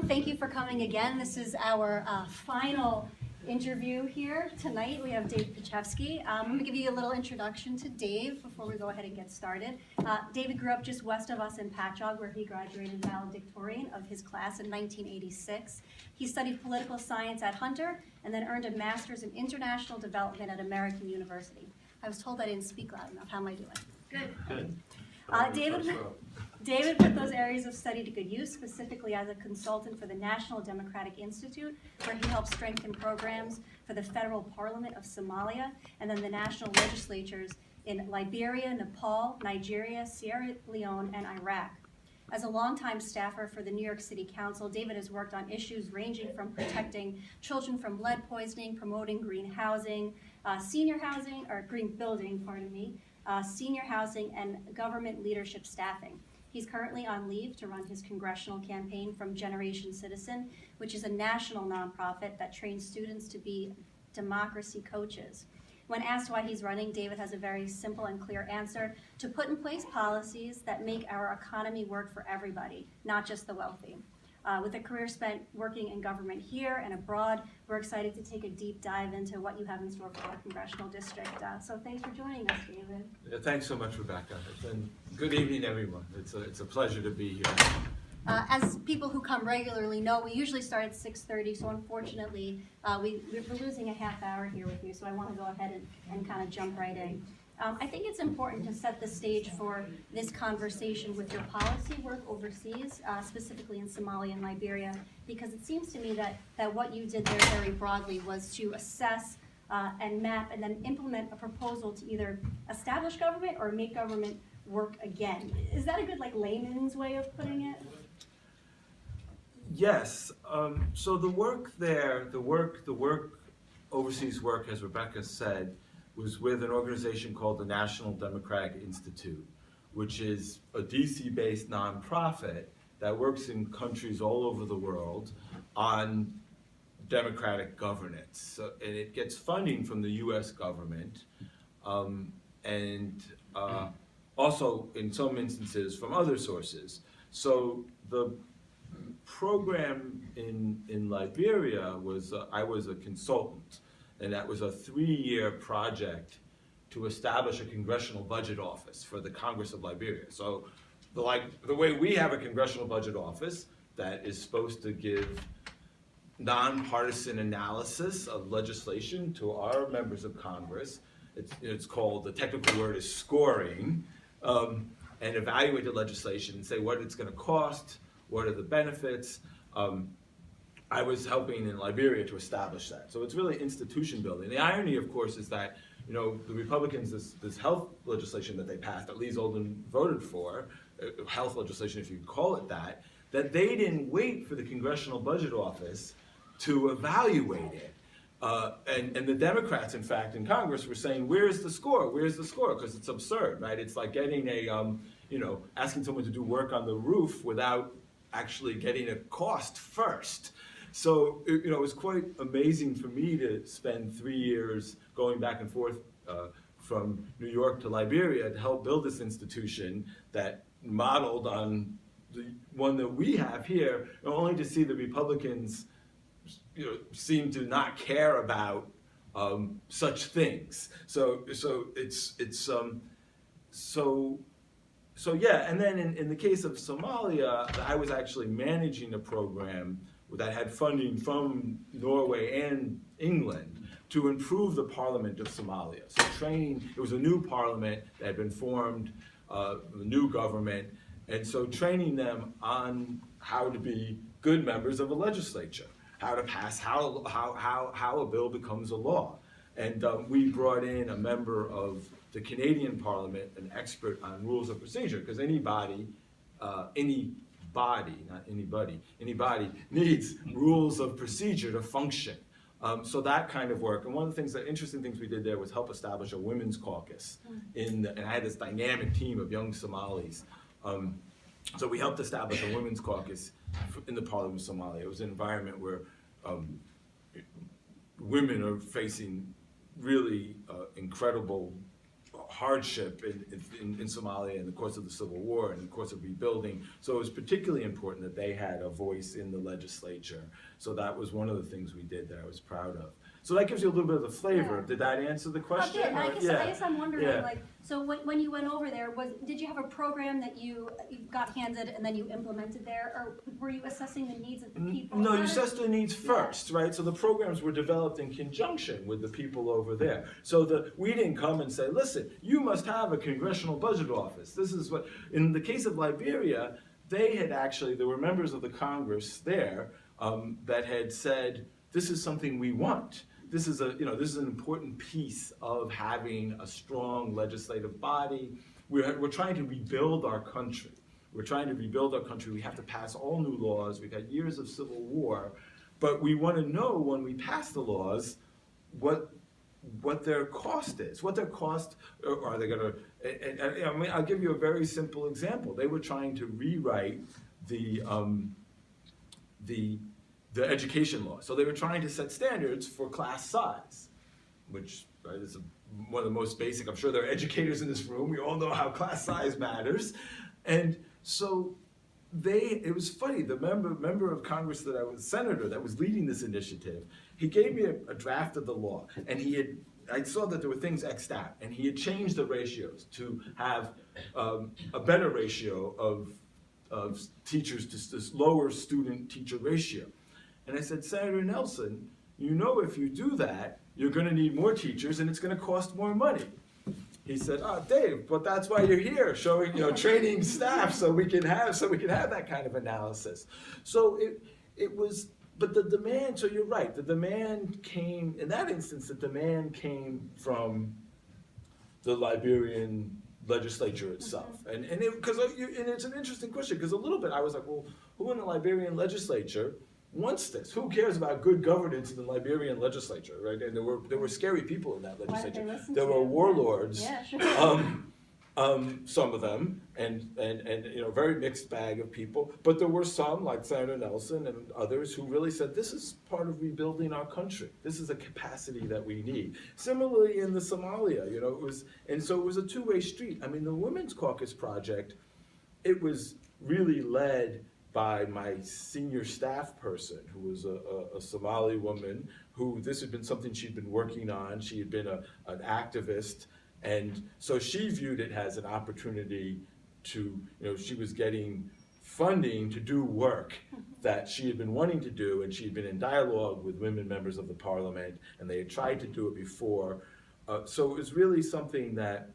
Thank you for coming again. This is our final interview here tonight. We have Dave Pechefsky. I'm going to give you a little introduction to Dave before we go ahead and get started. David grew up just west of us in Patchogue, where he graduated valedictorian of his class in 1986. He studied political science at Hunter and then earned a master's in international development at American University. I was told I didn't speak loud enough. How am I doing? Good. David put those areas of study to good use, specifically as a consultant for the National Democratic Institute, where he helped strengthen programs for the federal parliament of Somalia and then the national legislatures in Liberia, Nepal, Nigeria, Sierra Leone, and Iraq. As a longtime staffer for the New York City Council, David has worked on issues ranging from protecting children from lead poisoning, promoting green housing, senior housing, or green building, senior housing, and government leadership staffing. He's currently on leave to run his congressional campaign from Generation Citizen, which is a national nonprofit that trains students to be democracy coaches. When asked why he's running, David has a very simple and clear answer: to put in place policies that make our economy work for everybody, not just the wealthy. With a career spent working in government here and abroad, we're excited to take a deep dive into what you have in store for our congressional district. So thanks for joining us, David. Yeah, thanks so much, Rebecca. And good evening, everyone. It's a pleasure to be here. As people who come regularly know, we usually start at 6:30, so unfortunately, we're losing a half hour here with you, so I want to go ahead and kind of jump right in. I think it's important to set the stage for this conversation with your policy work overseas, specifically in Somalia and Liberia, because it seems to me that what you did there very broadly was to assess and map and then implement a proposal to either establish government or make government work again. Is that a good layman's way of putting it? Yes. So the work there, the work overseas work, as Rebecca said, was with an organization called the National Democratic Institute, which is a DC-based nonprofit that works in countries all over the world on democratic governance. And it gets funding from the US government, and also in some instances from other sources. So the program in Liberia was, I was a consultant, and that was a 3-year project to establish a congressional budget office for the Congress of Liberia. So the way we have a congressional budget office that is supposed to give nonpartisan analysis of legislation to our members of Congress, it's called, the technical word is scoring, and evaluate the legislation and say what it's going to cost, what are the benefits. I was helping in Liberia to establish that. So it's really institution building. The irony, of course, is that the Republicans, this health legislation that they passed, that Lee Zeldin voted for, health legislation if you could call it that they didn't wait for the Congressional Budget Office to evaluate it. And the Democrats, in fact, in Congress were saying, where's the score? Where's the score? Because it's absurd, right? It's like getting asking someone to do work on the roof without actually getting a cost first. So it was quite amazing for me to spend 3 years going back and forth from New York to Liberia to help build this institution that modeled on the one that we have here, only to see the Republicans seem to not care about such things. So yeah, and then in the case of Somalia, I was actually managing a program that had funding from Norway and England to improve the parliament of Somalia. So it was a new parliament that had been formed, a new government, and so training them on how to be good members of a legislature, how to pass, how a bill becomes a law. And we brought in a member of the Canadian Parliament, an expert on rules of procedure, because anybody needs rules of procedure to function. So that kind of work. And one of the interesting things we did there was help establish a women's caucus. And I had this dynamic team of young Somalis. So we helped establish a women's caucus in the Parliament of Somalia. It was an environment where women are facing really incredible hardship in Somalia in the course of the Civil War and in the course of rebuilding. So it was particularly important that they had a voice in the legislature. So that was one of the things we did that I was proud of. So that gives you a little bit of the flavor. Yeah. Did that answer the question? I guess I'm wondering, Yeah. like, so when you went over there, did you have a program that you got handed and then you implemented there, or were you assessing the needs of the people? No, you assess the needs first, right? So the programs were developed in conjunction with the people over there. So we didn't come and say, listen, you must have a congressional budget office. This is what, in the case of Liberia, there were members of the Congress there that had said, this is something we want. This is an important piece of having a strong legislative body. We're trying to rebuild our country. We're trying to rebuild our country. We have to pass all new laws. We've had years of civil war, but we want to know when we pass the laws what their cost is. What their cost, or are they going to? I mean, I'll give you a very simple example. They were trying to rewrite the education law. So they were trying to set standards for class size, which is one of the most basic. I'm sure there are educators in this room. We all know how class size matters. And so it was funny, the member of Congress senator that was leading this initiative, he gave me a draft of the law, and I saw that there were things X'd out, and he had changed the ratios to have a better ratio of teachers to this lower student-teacher ratio. And I said, Senator Nelson, you know if you do that, you're going to need more teachers and it's going to cost more money. He said, Dave, but that's why you're here, showing, training staff so we can have that kind of analysis. So it was, but the demand, so you're right, the demand came, in that instance, the demand came from the Liberian legislature itself. And it's an interesting question, because a little bit I was like, well, who in the Liberian legislature wants this? Who cares about good governance in the Liberian legislature, right? And there were scary people in that legislature. There were warlords, yeah, sure. Some of them, and very mixed bag of people. But there were some, like Senator Nelson and others, who really said, this is part of rebuilding our country. This is a capacity that we need. Similarly in the Somalia, and so it was a two-way street. I mean, the Women's Caucus Project, it was really led by my senior staff person, who was a Somali woman, who this had been something she'd been working on. She had been an activist, and so she viewed it as an opportunity to, she was getting funding to do work that she had been wanting to do, and she had been in dialogue with women members of the parliament, and they had tried to do it before. So it was really something that,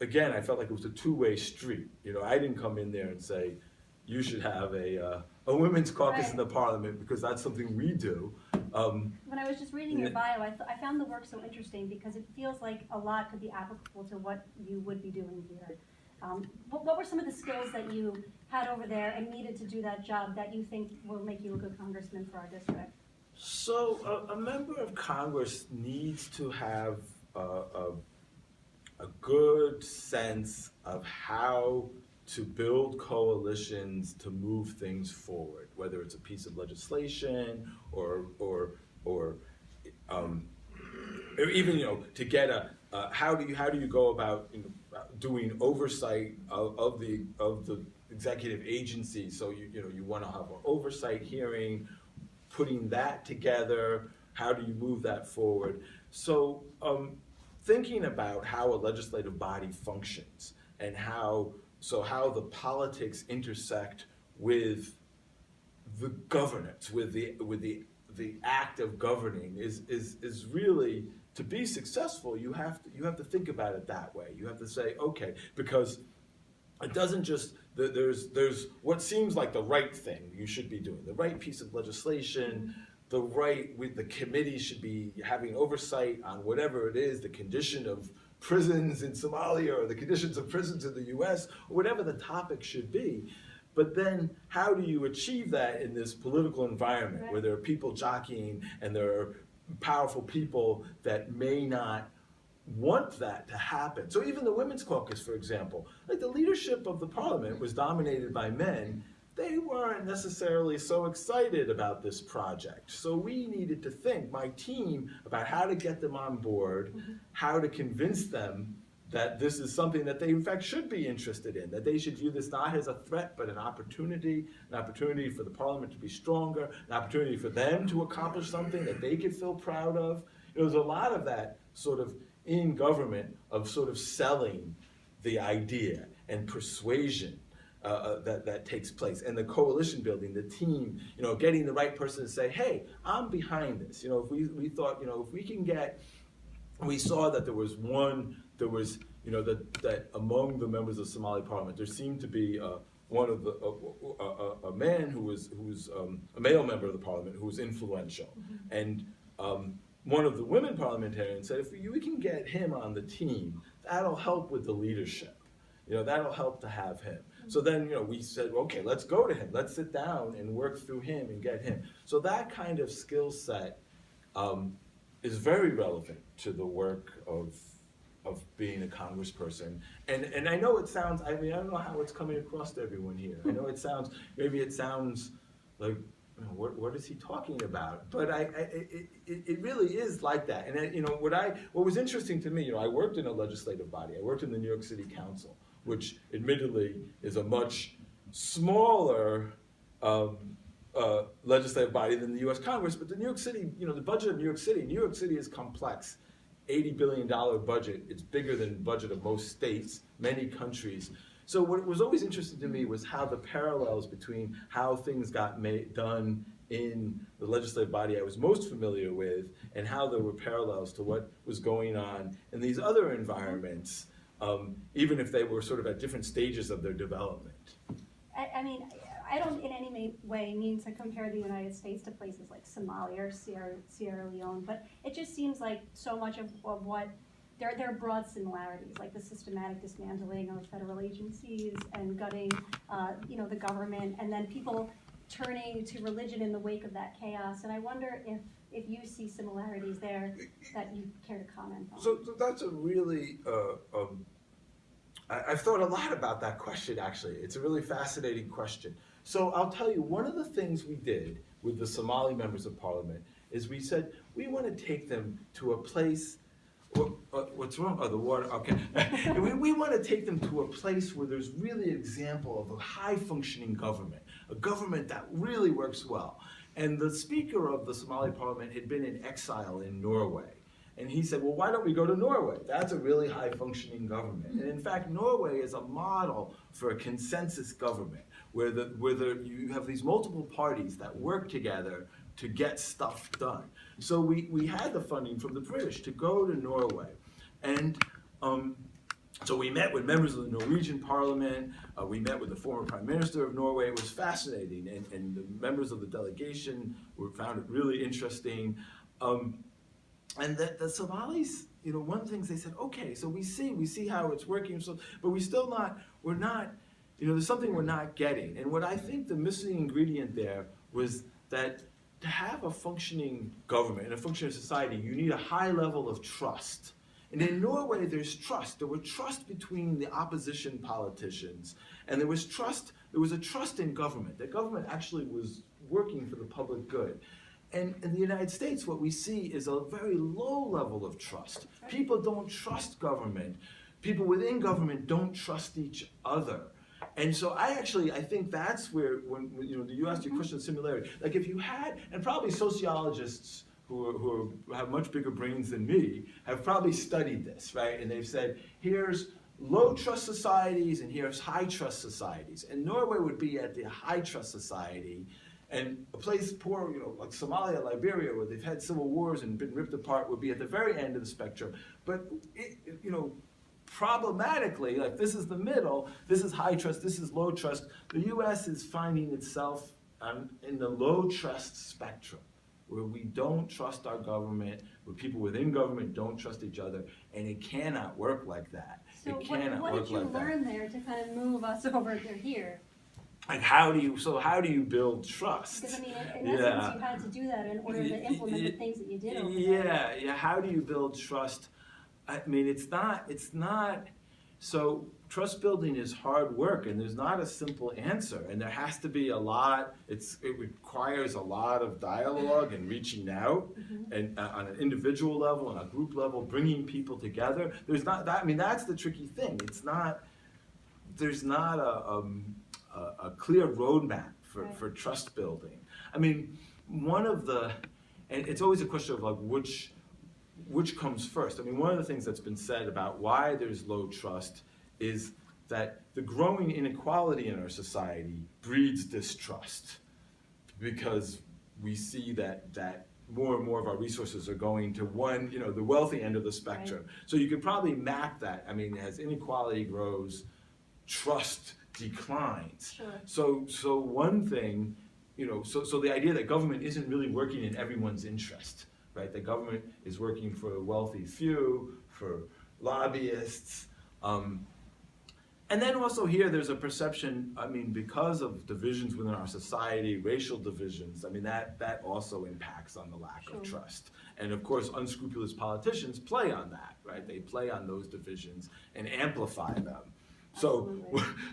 again, I felt like it was a two-way street. I didn't come in there and say, you should have a women's caucus in the parliament, because that's something we do. When I was just reading your bio, I found the work so interesting because it feels like a lot could be applicable to what you would be doing here. What were some of the skills that you had over there and needed to do that job that you think will make you a good congressman for our district? So a member of Congress needs to have a good sense of how to build coalitions to move things forward, whether it's a piece of legislation or even to get how do you go about doing oversight of the executive agency. So you want to have an oversight hearing, putting that together. How do you move that forward? So thinking about how a legislative body functions and how the politics intersect with the governance, with the act of governing is really, to be successful, you have to think about it that way. You have to say, okay, because it doesn't just, there's what seems like the right thing you should be doing, the right piece of legislation, the committee should be having oversight on whatever it is, the condition of prisons in Somalia or the conditions of prisons in the US, or whatever the topic should be. But then how do you achieve that in this political environment where there are people jockeying and there are powerful people that may not want that to happen? So even the Women's Caucus, for example, like the leadership of the parliament was dominated by men. They weren't necessarily so excited about this project. So we needed to think, my team, about how to get them on board, how to convince them that this is something that they in fact should be interested in, that they should view this not as a threat but an opportunity for the parliament to be stronger, an opportunity for them to accomplish something that they could feel proud of. There's a lot of that sort of in government of sort of selling the idea and persuasion that takes place, and the coalition building, the team, getting the right person to say, hey, I'm behind this. If we thought, if we can get, we saw that that among the members of Somali parliament, there seemed to be one of the a man who was a male member of the parliament who was influential, and one of the women parliamentarians said, if we can get him on the team, that'll help with the leadership. That'll help to have him. So then, we said, okay, let's go to him. Let's sit down and work through him and get him. So that kind of skill set is very relevant to the work of being a congressperson. And I know it sounds, I don't know how it's coming across to everyone here. I know maybe it sounds like, what is he talking about? But it really is like that. And what was interesting to me, I worked in a legislative body. I worked in the New York City Council, which admittedly is a much smaller legislative body than the U.S. Congress. But the New York City, the budget of New York City is complex. $80 billion budget. It's bigger than the budget of most states, many countries. So what was always interesting to me was how the parallels between how things got done in the legislative body I was most familiar with, and how there were parallels to what was going on in these other environments, even if they were sort of at different stages of their development. I mean, I don't in any way mean to compare the United States to places like Somalia or Sierra Leone, but it just seems like so much of what there are broad similarities, like the systematic dismantling of federal agencies and gutting, the government, and then people turning to religion in the wake of that chaos. And I wonder if you see similarities there that you care to comment on. So that's a really, I've thought a lot about that question, actually. It's a really fascinating question. So I'll tell you, one of the things we did with the Somali members of parliament is we said, we want to take them to a place. What's wrong? Oh, the water, okay. we want to take them to a place where there's really an example of a high-functioning government, a government that really works well. And the speaker of the Somali parliament had been in exile in Norway. And he said, well, why don't we go to Norway? That's a really high-functioning government. And in fact, Norway is a model for a consensus government, where you have these multiple parties that work together to get stuff done. So we had the funding from the British to go to Norway. And so we met with members of the Norwegian parliament, we met with the former prime minister of Norway. It was fascinating, and the members of the delegation found it really interesting. And the Somalis, one of the things they said, okay, so we see how it's working, but we're not, there's something we're not getting. And what I think the missing ingredient there was that to have a functioning government and a functioning society, you need a high level of trust. And in Norway, there's trust. There was trust between the opposition politicians, and there was a trust in government. That government actually was working for the public good. And in the United States, what we see is a very low level of trust. People don't trust government. People within government don't trust each other. And so I think that's where, when you asked your question of similarity, like if you had, and probably sociologists who have much bigger brains than me have probably studied this, right? And they've said, here's low trust societies and here's high trust societies. And Norway would be at the high trust society, and a place poor, like Somalia, Liberia, where they've had civil wars and been ripped apart, would be at the very end of the spectrum. But problematically, like this is the middle, this is high trust, this is low trust. The U.S. is finding itself in the low trust spectrum, where we don't trust our government, where people within government don't trust each other, and it cannot work like that. So what did you learn there to kind of move us over to here? Like how do you build trust? Because in essence, you had to do that in order to implement the things that you did over there. Yeah. How do you build trust? I mean, it's not. So trust building is hard work, and there's not a simple answer, and there has to be a lot. It requires a lot of dialogue and reaching out, and on an individual level and a group level, bringing people together. There's not that. I mean, that's the tricky thing. It's not. There's not a clear roadmap for trust building. I mean, and it's always a question of like which comes first. I mean, one of the things that's been said about why there's low trust is that the growing inequality in our society breeds distrust, because we see that more and more of our resources are going to the wealthy end of the spectrum. Right. So you could probably map that. I mean, as inequality grows, trust declines. Sure. So one thing, so the idea that government isn't really working in everyone's interest, right? The government is working for a wealthy few, for lobbyists. And then also here, there's a perception, I mean, because of divisions within our society, racial divisions, I mean, that also impacts on the lack of trust. And of course, unscrupulous politicians play on that, right? They play on those divisions and amplify them. So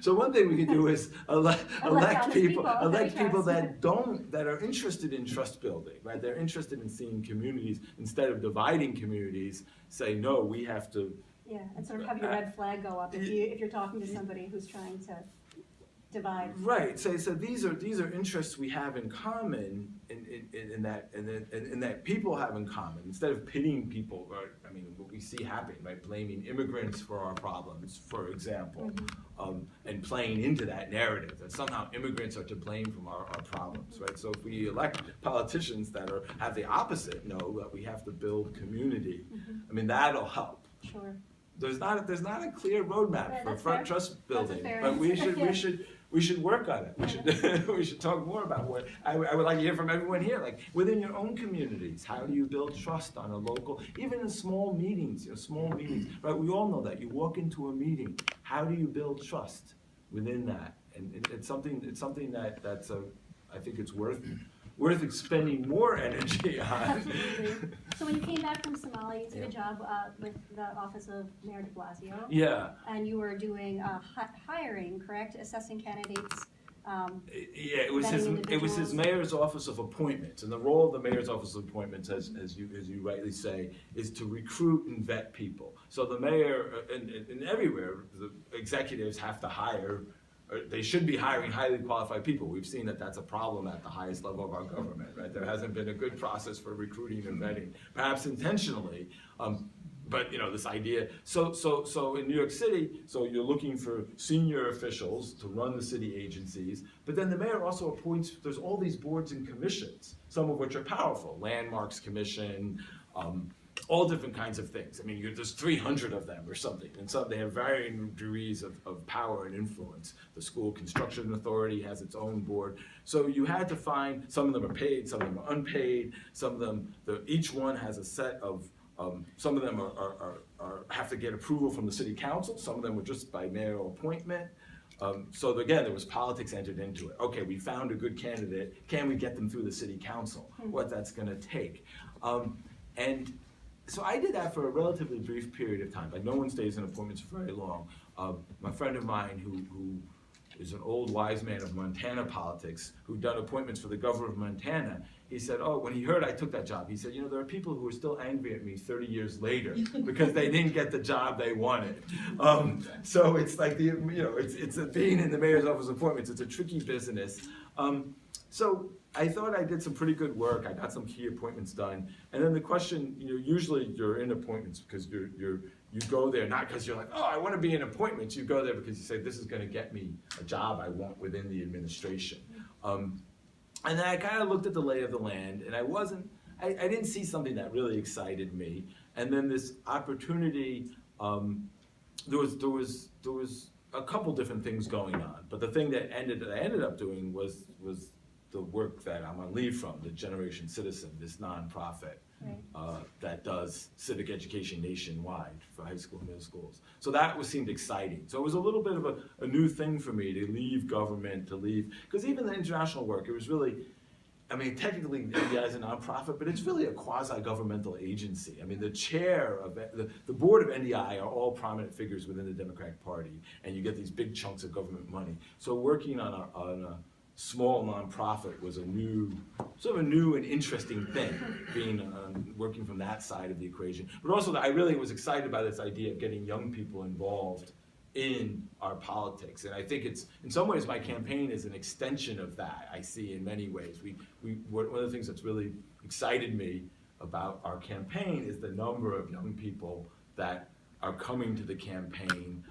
one thing we can do is elect people that are interested in trust building, right? They're interested in seeing communities instead of dividing communities. Say no, we have to. Yeah, and sort of have your red flag go up if you're talking to somebody who's trying to divide. Right. So these are interests we have in common, in that people have in common. Instead of pitting people, right? I mean, what we see happening, right? Blaming immigrants for our problems, for example, and playing into that narrative that somehow immigrants are to blame from our problems, right? So if we elect politicians that have the opposite, that we have to build community, I mean, that'll help. Sure. There's not a clear roadmap for front trust building, but we should work on it. We should talk more about what I would like to hear from everyone here. Like within your own communities, how do you build trust on a local, even in small meetings? Right? We all know that you walk into a meeting. How do you build trust within that? And it's something that's I think it's worth expending more energy on. Absolutely. So when you came back from Somalia, you took a job with the Office of Mayor de Blasio. Yeah. And you were doing hiring, correct? Assessing candidates. It was his mayor's office of appointments, and the role of the mayor's office of appointments, as you rightly say, is to recruit and vet people. So the mayor, and everywhere, the executives have to hire. They should be hiring highly qualified people. We've seen that that's a problem at the highest level of our government, right? There hasn't been a good process for recruiting and vetting, perhaps intentionally, but this idea. So in New York City, so you're looking for senior officials to run the city agencies, but then the mayor also appoints. There's all these boards and commissions, some of which are powerful. Landmarks Commission. All different kinds of things. I mean, there's 300 of them or something, and some they have varying degrees of power and influence. The School Construction Authority has its own board. So you had to find, some of them are paid, some of them are unpaid, some of them, each one has a set of, some of them have to get approval from the city council, some of them were just by mayoral appointment. So again, there was politics entered into it. Okay, we found a good candidate, can we get them through the city council? What that's gonna take. And so I did that for a relatively brief period of time. Like no one stays in appointments for very long. My friend of mine who is an old wise man of Montana politics, who'd done appointments for the governor of Montana, he said, when he heard I took that job, he said, there are people who are still angry at me 30 years later because they didn't get the job they wanted. So it's like it's being in the mayor's office of appointments. It's a tricky business. So I thought I did some pretty good work. I got some key appointments done. And then the question, usually you're in appointments because you go there not because you're like, I want to be in appointments. You go there because you say, this is going to get me a job I want within the administration. And then I kind of looked at the lay of the land, and I didn't see something that really excited me. And then this opportunity, there was a couple different things going on. But the thing that I ended up doing was the work that I'm on leave from, the Generation Citizen, this nonprofit that does civic education nationwide for high school and middle schools. So that seemed exciting. So it was a little bit of a new thing for me to leave government, because even the international work, it was really, I mean, technically, NDI is a nonprofit, but it's really a quasi-governmental agency. I mean, the chair of the board of NDI are all prominent figures within the Democratic Party, and you get these big chunks of government money. So working on a small nonprofit was sort of a new and interesting thing, being working from that side of the equation. But also, I really was excited by this idea of getting young people involved in our politics, and I think it's, in some ways, my campaign is an extension of that. I see in many ways. One of the things that's really excited me about our campaign is the number of young people that are coming to the campaign.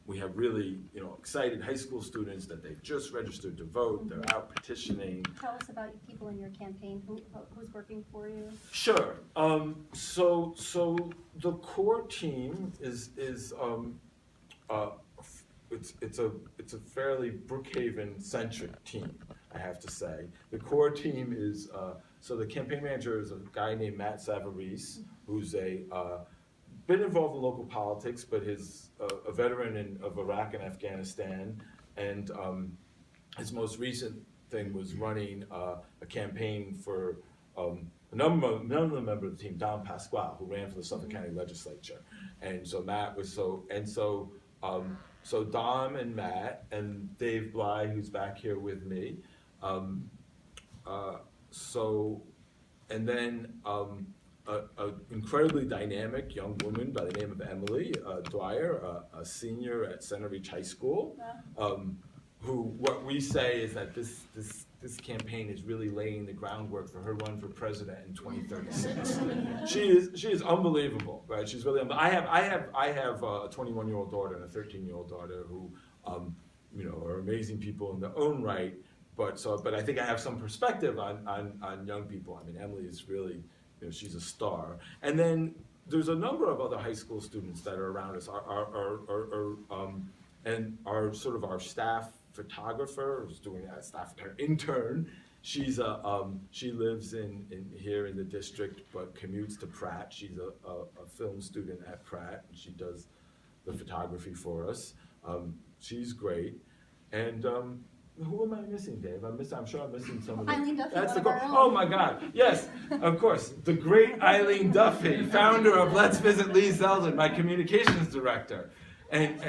We have really, excited high school students that they've just registered to vote. They're out petitioning. Tell us about people in your campaign. Who's working for you? Sure. So the core team is it's a fairly Brookhaven centric team, I have to say. The core team is so the campaign manager is a guy named Matt Savarese, who's been involved in local politics, but is a veteran of Iraq and Afghanistan, and his most recent thing was running a campaign for another member of the team, Don Pasquale, who ran for the Suffolk County Legislature, and so Matt was so Dom and Matt and Dave Bly, who's back here with me, and then an incredibly dynamic young woman by the name of Emily Dwyer, a senior at Center Reach High School, who, what we say is that this campaign is really laying the groundwork for her run for president in 2036. She is unbelievable, right? She's really I have a 21-year-old daughter and a 13-year-old daughter who are amazing people in their own right, but I think I have some perspective on young people. I mean, Emily is really, she's a star. And then there's a number of other high school students that are around us. And our sort of our staff photographer, who's doing that, staff intern. She lives in here in the district, but commutes to Pratt. She's a film student at Pratt, and she does the photography for us. She's great. And who am I missing, Dave? I'm sure I'm missing some of them. Eileen Duffy, That's one the of our own. Oh my God! Yes, of course, the great Eileen Duffy, founder of Let's Visit Lee Zeldin, my communications director, and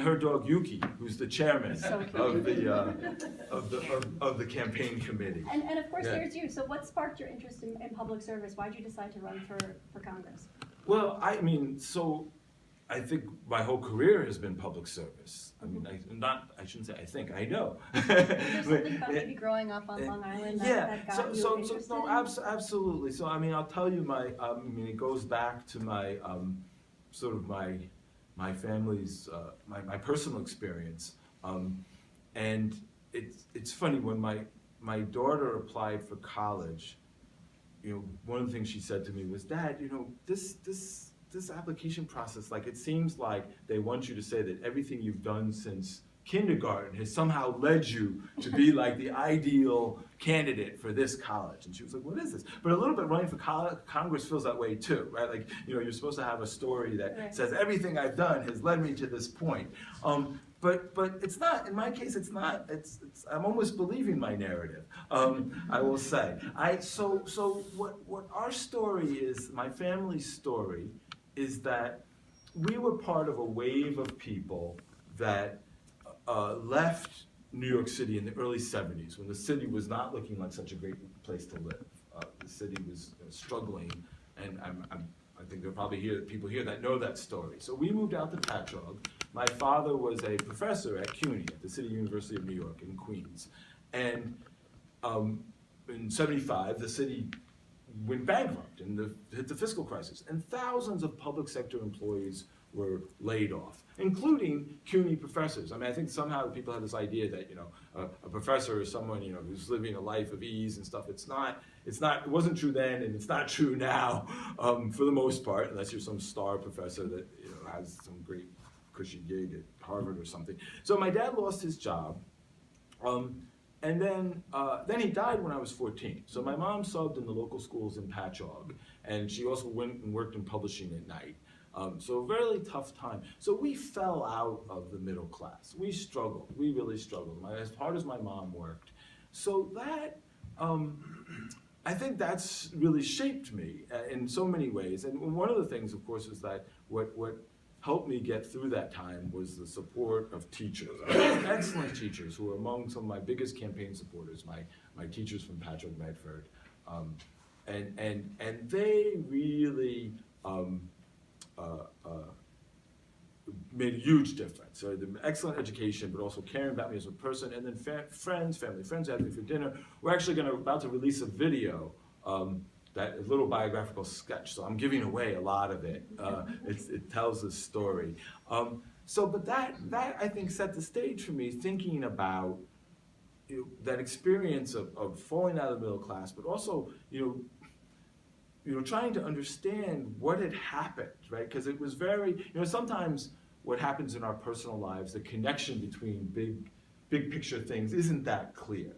her dog Yuki, who's the chairman of the campaign committee. And of course, Yeah. there's you. So what sparked your interest in public service? Why did you decide to run for Congress? Well, I think my whole career has been public service. I mean, I shouldn't say I think, I know. There's something about maybe growing up on Long Island that got you interested? No, absolutely. So, I mean, I'll tell you it goes back to my, sort of my family's, my personal experience. And it's funny, when my daughter applied for college, one of the things she said to me was, Dad, this application process, it seems like they want you to say that everything you've done since kindergarten has somehow led you to be the ideal candidate for this college. And she was like, what is this? But a little bit running for Congress feels that way too, right? You're supposed to have a story that says everything I've done has led me to this point. But it's not, in my case, it's not, I'm almost believing my narrative, I will say. So what our story is, my family's story, is that we were part of a wave of people that left New York City in the early 70s, when the city was not looking like such a great place to live. The city was struggling, and I think there are probably people here that know that story. So we moved out to Patchogue. My father was a professor at CUNY, at the City University of New York in Queens. And in '75, the city went bankrupt and hit the fiscal crisis. And thousands of public sector employees were laid off, including CUNY professors. I mean, I think somehow people have this idea that, a professor is someone, who's living a life of ease and stuff. It wasn't true then, and it's not true now, for the most part, unless you're some star professor that, has some great cushy gig at Harvard or something. So my dad lost his job, and then he died when I was 14. So my mom subbed in the local schools in Patchogue, and she also went and worked in publishing at night. So a really tough time. So we fell out of the middle class. We struggled. We really struggled. As hard as my mom worked. So that I think that's really shaped me in so many ways. And one of the things, of course, is that what helped me get through that time was the support of teachers. Excellent teachers who were among some of my biggest campaign supporters, my teachers from Patrick Medford. And they really made a huge difference. So the excellent education, but also caring about me as a person, and then family friends had me for dinner. We're actually about to release a video, that a little biographical sketch. So I'm giving away a lot of it. It tells a story. But that I think set the stage for me, thinking about that experience of falling out of the middle class, but also trying to understand what had happened, right? Because it was very, sometimes what happens in our personal lives, the connection between big picture things isn't that clear.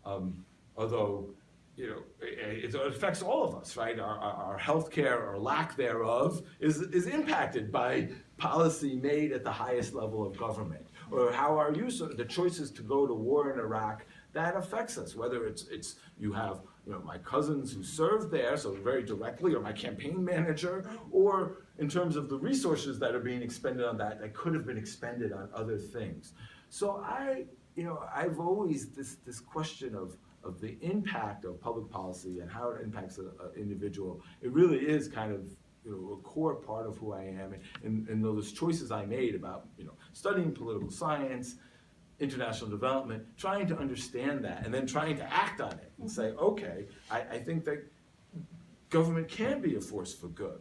Although, it affects all of us, right? Our healthcare or lack thereof is impacted by policy made at the highest level of government. Or how our use of the choices to go to war in Iraq, that affects us, whether it's you have my cousins who served there, so very directly, or my campaign manager, or in terms of the resources that are being expended on that could have been expended on other things. So I've always, this question of the impact of public policy and how it impacts an individual, it really is kind of a core part of who I am, and those choices I made about studying political science, international development, trying to understand that, and then trying to act on it and say, okay, I think that government can be a force for good.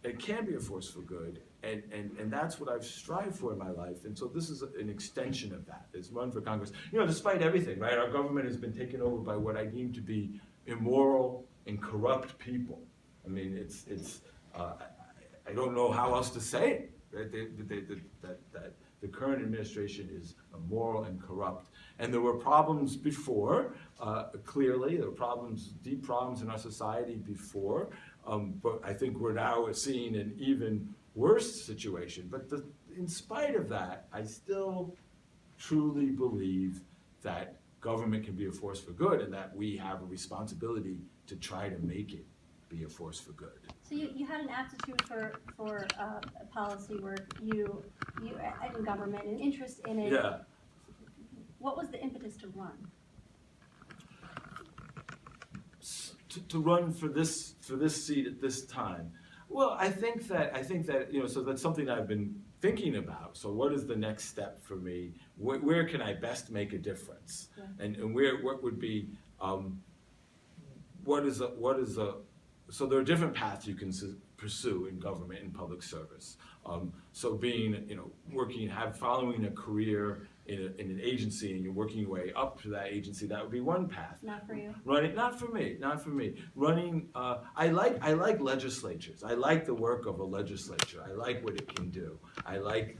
It can be a force for good, and that's what I've strived for in my life. And so this is an extension of that, this run for Congress. Despite everything, right, our government has been taken over by what I deem to be immoral and corrupt people. I mean, I don't know how else to say it, right? That the current administration is immoral and corrupt. And there were problems before, clearly. There were deep problems in our society before. But I think we're now seeing an even worse situation. But in spite of that, I still truly believe that government can be a force for good, and that we have a responsibility to try to make it be a force for good. So you had an aptitude for policy work, you in government, an interest in it. Yeah. What was the impetus to run? To run for this seat at this time? Well, I think that so that's something I've been thinking about. So what is the next step for me? Where can I best make a difference? Yeah. And what would be so there are different paths you can pursue in government and public service. So being, following a career in an agency, and you're working your way up to that agency, that would be one path. Not for you. Running, not for me. Running, I like legislatures. I like the work of a legislature. I like what it can do. I like,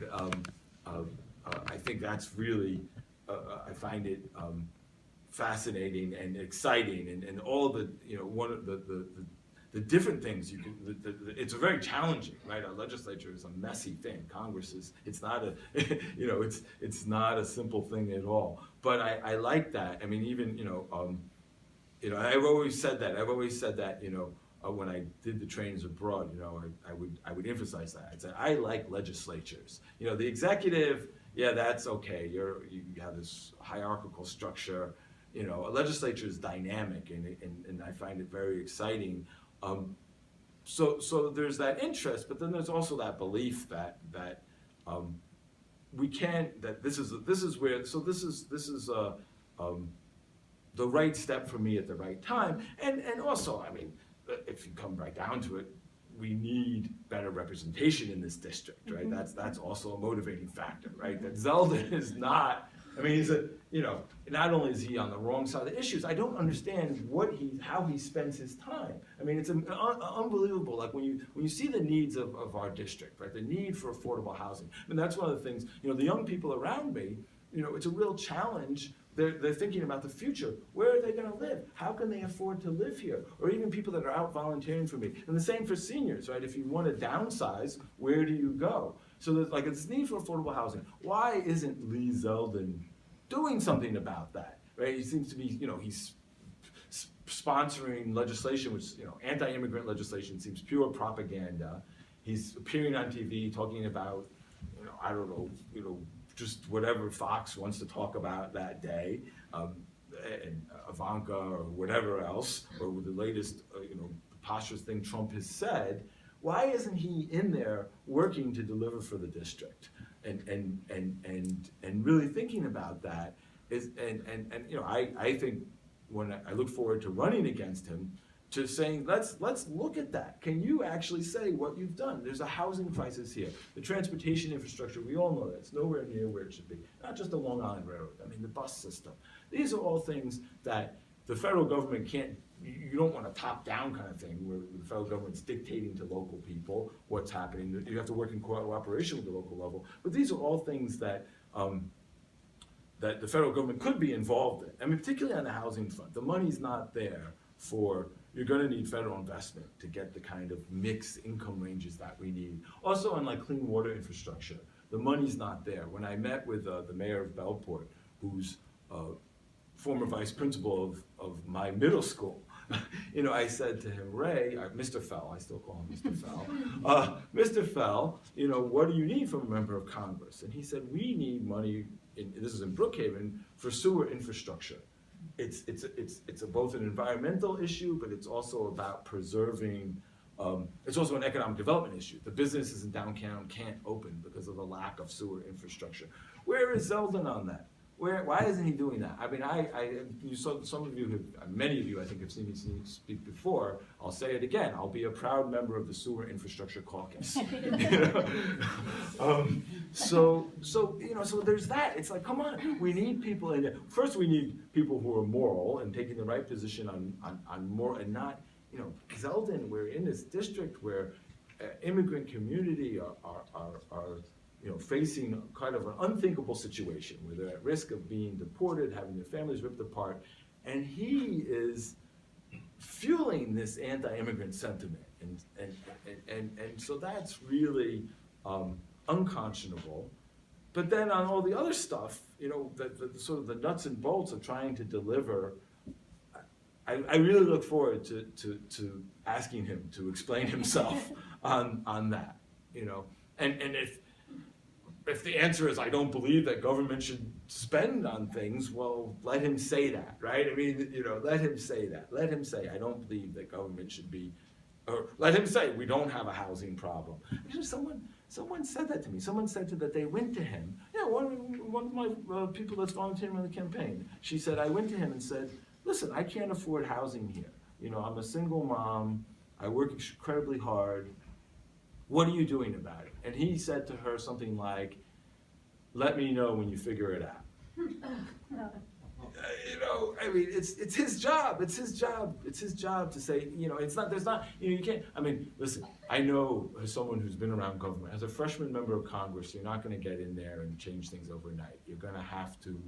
I think that's really, I find it fascinating and exciting, and all the, one of the different things you can, it's very challenging, right? Our legislature is a messy thing. Congress is, it's not a, it's not a simple thing at all. But I like that. I mean, even, I've always said that, when I did the trainings abroad, I would emphasize that. I'd say, I like legislatures. The executive, yeah, that's okay. You have this hierarchical structure. A legislature is dynamic, and I find it very exciting. So there's that interest, but then there's also that belief that we can't, that this is the right step for me at the right time, and also, I mean, if you come right down to it, we need better representation in this district, right? Mm-hmm. That's also a motivating factor, right? That Zeldin is not, I mean, he's not only is he on the wrong side of the issues, I don't understand how he spends his time. I mean, it's unbelievable. Like when you see the needs of our district, right? The need for affordable housing. I mean, that's one of the things, the young people around me, it's a real challenge. They're thinking about the future. Where are they going to live? How can they afford to live here? Or even people that are out volunteering for me. And the same for seniors, right? If you want to downsize, where do you go? So there's like this need for affordable housing. Why isn't Lee Zeldin doing something about that, right? He seems to be, he's sponsoring legislation, which, anti-immigrant legislation seems pure propaganda. He's appearing on TV talking about, I don't know, just whatever Fox wants to talk about that day, and Ivanka or whatever else, or with the latest, preposterous thing Trump has said. Why isn't he in there working to deliver for the district, and really thinking about that? I think when I look forward to running against him, to saying, let's look at that. Can you actually say what you've done? There's a housing crisis here. The transportation infrastructure, we all know that. It's nowhere near where it should be. Not just the Long Island Railroad, the bus system. These are all things that the federal government can't, you don't want a top-down kind of thing where the federal government's dictating to local people what's happening. You have to work in cooperation with the local level. But these are all things that that the federal government could be involved in. Particularly on the housing front. The money's not there for, you're going to need federal investment to get the kind of mixed income ranges that we need. Also on clean water infrastructure, the money's not there. When I met with the mayor of Bellport, who's former vice principal of my middle school, I said to him, Ray, Mr. Fell, I still call him Mr. Fell, Mr. Fell, what do you need from a member of Congress? And he said, we need money, this is in Brookhaven, for sewer infrastructure. It's both an environmental issue, but it's also about preserving, it's also an economic development issue. The businesses in downtown can't open because of the lack of sewer infrastructure. Where is Zeldin on that? Why isn't he doing that? You saw some of you, many of you I think have seen me speak before. I'll say it again. I'll be a proud member of the Sewer Infrastructure Caucus. So there's that. It's come on, we need people in there. First, we need people who are moral and taking the right position on more, and not, Zeldin. We're in this district where immigrant community are facing kind of an unthinkable situation where they're at risk of being deported, having their families ripped apart, and he is fueling this anti-immigrant sentiment, and so that's really unconscionable. But then on all the other stuff, the sort of the nuts and bolts of trying to deliver, I really look forward to asking him to explain himself on that, and if the answer is I don't believe that government should spend on things, well, let him say that, right? Let him say that. Let him say I don't believe that government should be, or let him say we don't have a housing problem. Someone said that to me. Someone said that they went to him. One of my people that's volunteering on the campaign. She said I went to him and said, listen, I can't afford housing here. I'm a single mom. I work incredibly hard. What are you doing about it? And he said to her something like, let me know when you figure it out. It's his job. It's his job. It's his job to say, you can't, listen, I know as someone who's been around government, as a freshman member of Congress, you're not going to get in there and change things overnight. You're going to have to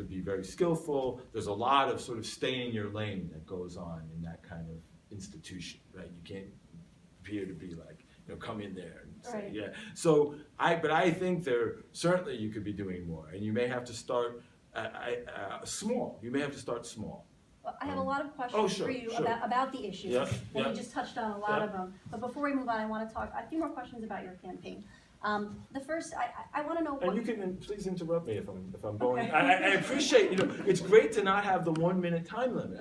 be very skillful. There's a lot of sort of stay in your lane that goes on in that kind of institution, right? You can't appear to be come in there and say, right. Yeah. But I think certainly you could be doing more, and you may have to start small. You may have to start small. Well, I have a lot of questions for you about the issues, and you just touched on a lot of them. But before we move on, I want to talk a few more questions about your campaign. The first, I want to know. And you can please interrupt me if I'm going. Okay. I appreciate. It's great to not have the 1 minute time limit.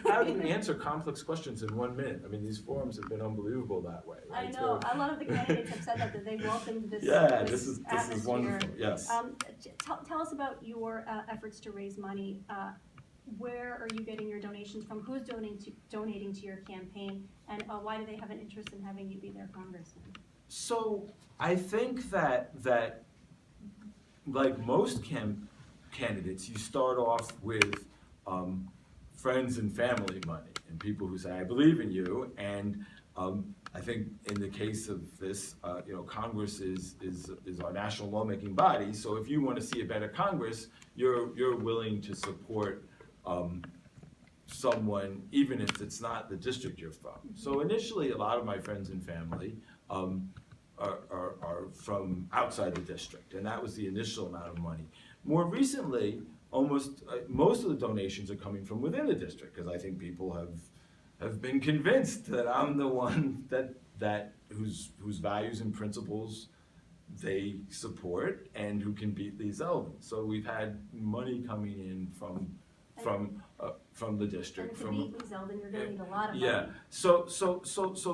How do you answer complex questions in 1 minute? These forums have been unbelievable that way. Right? I know. A lot of the candidates have said that they welcomed this. Yeah, this is wonderful. Yes. Tell us about your efforts to raise money. Where are you getting your donations from? Who's donating to your campaign, and why do they have an interest in having you be their congressman? So I think that like most candidates, you start off with friends and family money and people who say, I believe in you. And I think in the case of this, Congress is our national lawmaking body. So if you want to see a better Congress, you're willing to support someone, even if it's not the district you're from. So initially, a lot of my friends and family are from outside the district, and that was the initial amount of money. More recently, most of the donations are coming from within the district, because I think people have been convinced that I'm the one that whose values and principles they support and who can beat Lee Zeldin. So we've had money coming in from the district. And to beat Lee Zeldin, you're going to need a lot of money. Yeah. So,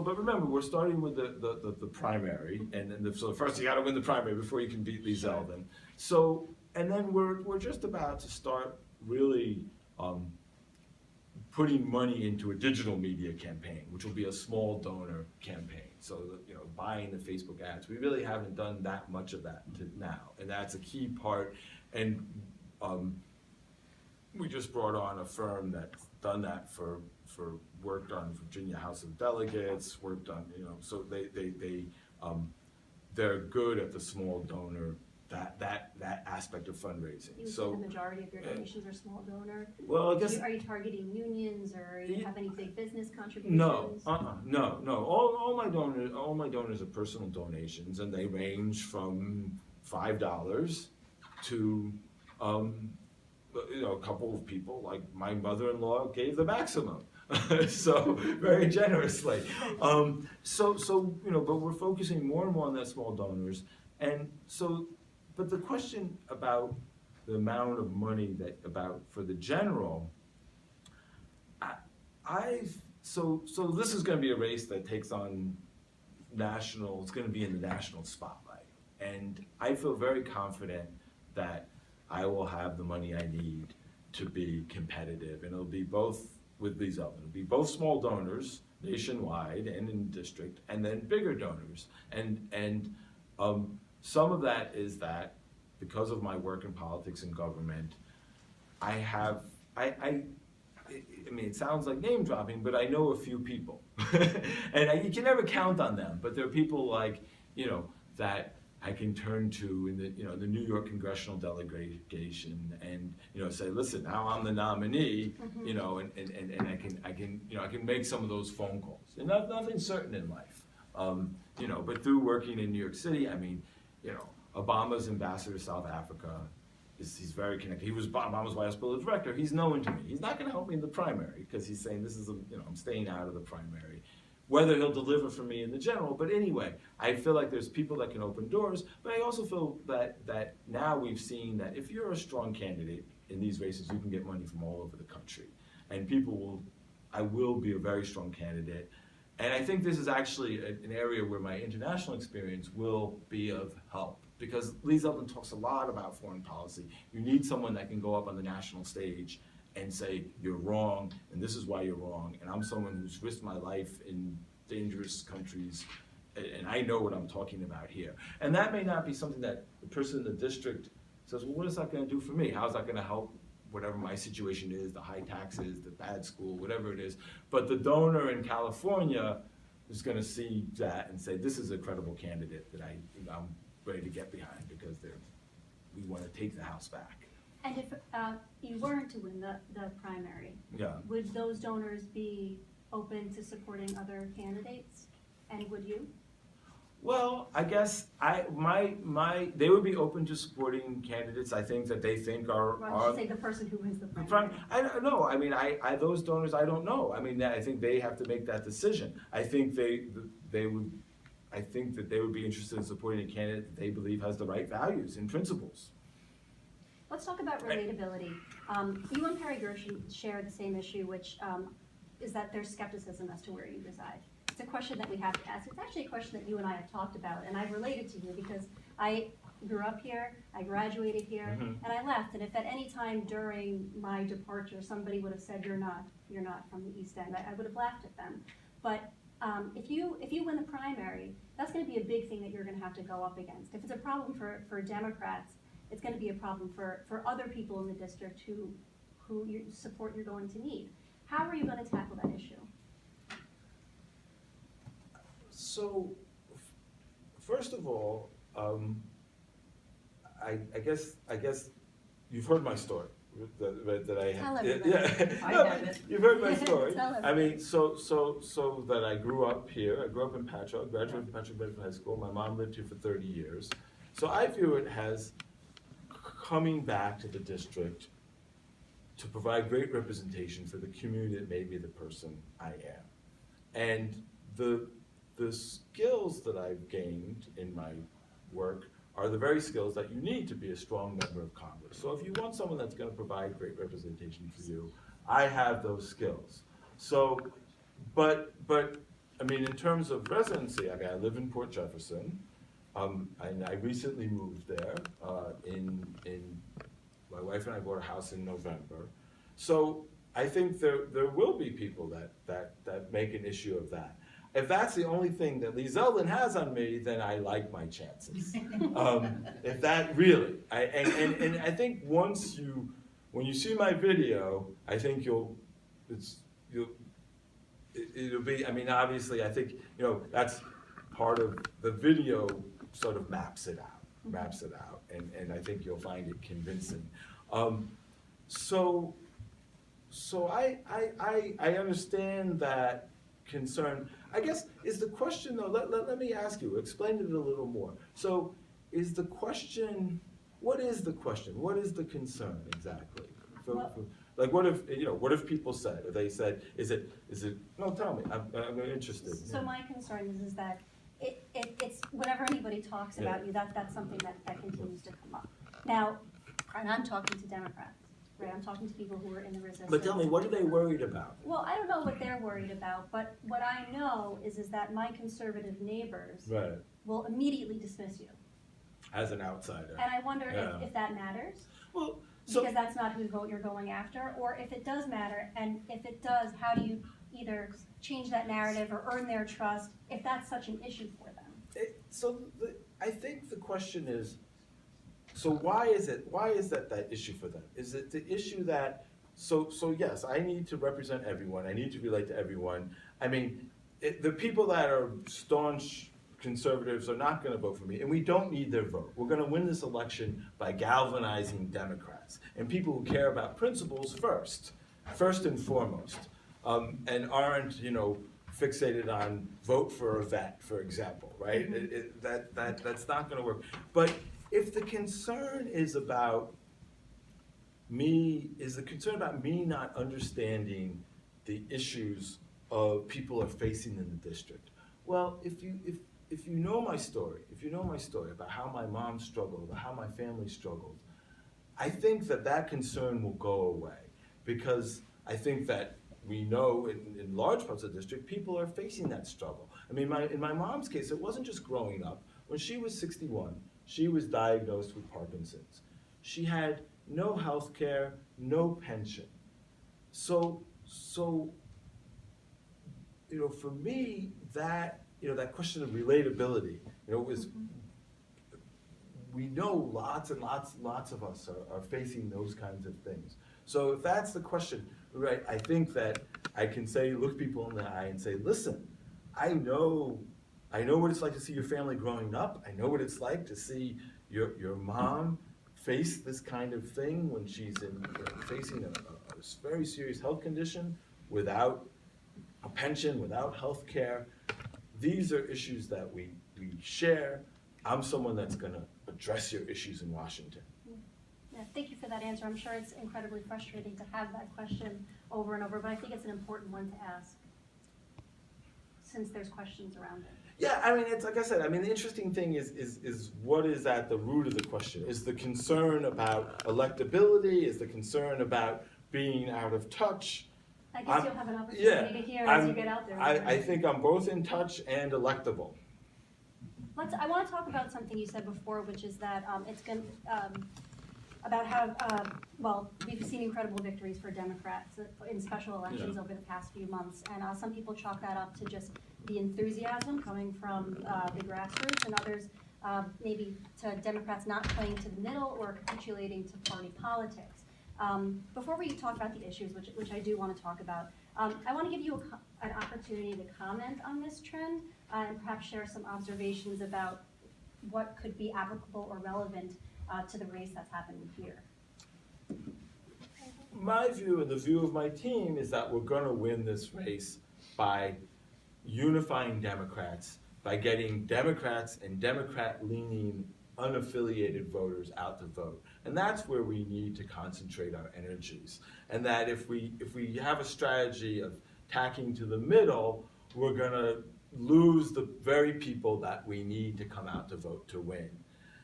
but remember, we're starting with the primary, and then so first you got to win the primary before you can beat Lee Zeldin. So, and then we're just about to start really putting money into a digital media campaign, which will be a small donor campaign. So, buying the Facebook ads. We really haven't done that much of that to now, and that's a key part. And we just brought on a firm that's done that for worked on Virginia House of Delegates, worked on, so they're good at the small donor, that aspect of fundraising. You said the majority of your donations are small donor. Well, I guess. Are you targeting unions, or you have any big business contributions? No. All my donors are personal donations, and they range from $5 to a couple of people, like my mother-in-law gave the maximum. So very generously. But we're focusing more and more on that small donors. And so, but the question about the amount of money for the general, so this is going to be a race that takes on national, it's going to be in the national spotlight. And I feel very confident that I will have the money I need to be competitive, and it'll be both with Lee Zeldin. It'll be both small donors nationwide and in district, and then bigger donors. And some of that is that because of my work in politics and government, I mean, it sounds like name dropping, but I know a few people, and you can never count on them. But there are people like that I can turn to in the New York Congressional delegation, and say, listen, now I'm the nominee, and I can make some of those phone calls. And nothing's certain in life, but through working in New York City, I mean, Obama's ambassador to South Africa. He's very connected. He was Obama's vice president director. He's known to me. He's not going to help me in the primary because he's saying this is I'm staying out of the primary. Whether he'll deliver for me in the general, but anyway, I feel like there's people that can open doors, but I also feel that now we've seen that if you're a strong candidate in these races, you can get money from all over the country. And I will be a very strong candidate. And I think this is actually an area where my international experience will be of help, because Lee Zeldin talks a lot about foreign policy. You need someone that can go up on the national stage and say, you're wrong, and this is why you're wrong, and I'm someone who's risked my life in dangerous countries, and I know what I'm talking about here. And that may not be something that the person in the district says, well, what is that going to do for me? How's that going to help whatever my situation is, the high taxes, the bad school, whatever it is. But the donor in California is going to see that and say, this is a credible candidate that I'm ready to get behind, because we want to take the House back. And if you weren't to win the primary, would those donors be open to supporting other candidates? And would you? Well, I guess they would be open to supporting candidates I think that they think are. Well, I should say the person who wins the primary. I don't know. I mean, those donors, I don't know. I mean, I think they have to make that decision. I think they would. I think that they would be interested in supporting a candidate that they believe has the right values and principles. Let's talk about relatability. You and Perry Gershon share the same issue, which is that there's skepticism as to where you reside. It's a question that we have to ask. It's actually a question that you and I have talked about, and I've related to you because I grew up here, I graduated here, and I left. And if at any time during my departure somebody would have said, you're not from the East End, I would have laughed at them. But if you win the primary, that's going to be a big thing that you're going to have to go up against. If it's a problem for Democrats, it's going to be a problem for other people in the district who support you're going to need. How are you going to tackle that issue? So, first of all, I guess you've heard my story that I have. Tell everybody. Yeah. I have it. You've heard my story. Tell everybody. I mean, so that I grew up here. I grew up in Patchogue, graduated from Patchogue Medical High School. My mom lived here for 30 years. So I view it as coming back to the district to provide great representation for the community that made me the person I am. And the skills that I've gained in my work are the very skills that you need to be a strong member of Congress. So if you want someone that's going to provide great representation for you, I have those skills. So, but I mean, in terms of residency, I mean, I live in Port Jefferson, and I recently moved there. My wife and I bought a house in November. So I think there will be people that make an issue of that. If that's the only thing that Lee Zeldin has on me, then I like my chances. If that really, and I think when you see my video, I think it'll be, I mean, obviously, I think, that's part of the video sort of maps it out, and I think you'll find it convincing. So I understand that concern. I guess, is the question though, let me ask you, explain it a little more. So is the question, what is the question? What is the concern exactly? Like what if people said, or they said, is it, no, tell me, I'm interested. So my concern is that it's whenever anybody talks about you, that's something that continues to come up. Now, and I'm talking to Democrats. Right, I'm talking to people who are in the resistance. But tell me, what are they worried about? Well, I don't know what they're worried about, but what I know is that my conservative neighbors will immediately dismiss you. As an outsider. And I wonder if that matters. Well, because that's not who you're going after, or if it does matter, and if it does, how do you either change that narrative or earn their trust if that's such an issue for them? I think the question is, so why is that issue for them? Is it the issue that, so yes, I need to represent everyone, I need to relate to everyone. I mean, the people that are staunch conservatives are not going to vote for me, and we don't need their vote. We're going to win this election by galvanizing Democrats and people who care about principles first and foremost, and aren't, fixated on vote for a vet, for example, right? That's not going to work. But if the concern is about me, not understanding the issues of people are facing in the district? Well, if you know my story, about how my mom struggled, about how my family struggled, I think that concern will go away, because I think that we know in large parts of the district, people are facing that struggle. I mean, in my mom's case, it wasn't just growing up. When she was 61, she was diagnosed with Parkinson's. She had no health care, no pension. So for me, that question of relatability, was, we know lots and lots of us are facing those kinds of things. So if that's the question, right, I think that I can look people in the eye and say, listen, I know what it's like to see your family growing up. I know what it's like to see your mom face this kind of thing when she's facing a very serious health condition without a pension, without health care. These are issues that we share. I'm someone that's going to address your issues in Washington. Yeah, thank you for that answer. I'm sure it's incredibly frustrating to have that question over and over, but I think it's an important one to ask, since there's questions around it. Yeah, I mean, it's like I said, I mean, the interesting thing is what is at the root of the question? Is the concern about electability? Is the concern about being out of touch? I guess you'll have an opportunity to hear as you get out there. I think I'm both in touch and electable. I want to talk about something you said before, which is that it's going about how, we've seen incredible victories for Democrats in special elections over the past few months, and some people chalk that up to just the enthusiasm coming from the grassroots, and others maybe to Democrats not playing to the middle or capitulating to party politics. Before we talk about the issues, which I do want to talk about, I want to give you an opportunity to comment on this trend and perhaps share some observations about what could be applicable or relevant to the race that's happening here. My view and the view of my team is that we're going to win this race by unifying Democrats, by getting Democrats and Democrat-leaning unaffiliated voters out to vote. And that's where we need to concentrate our energies. And that if we have a strategy of tacking to the middle, we're going to lose the very people that we need to come out to vote to win.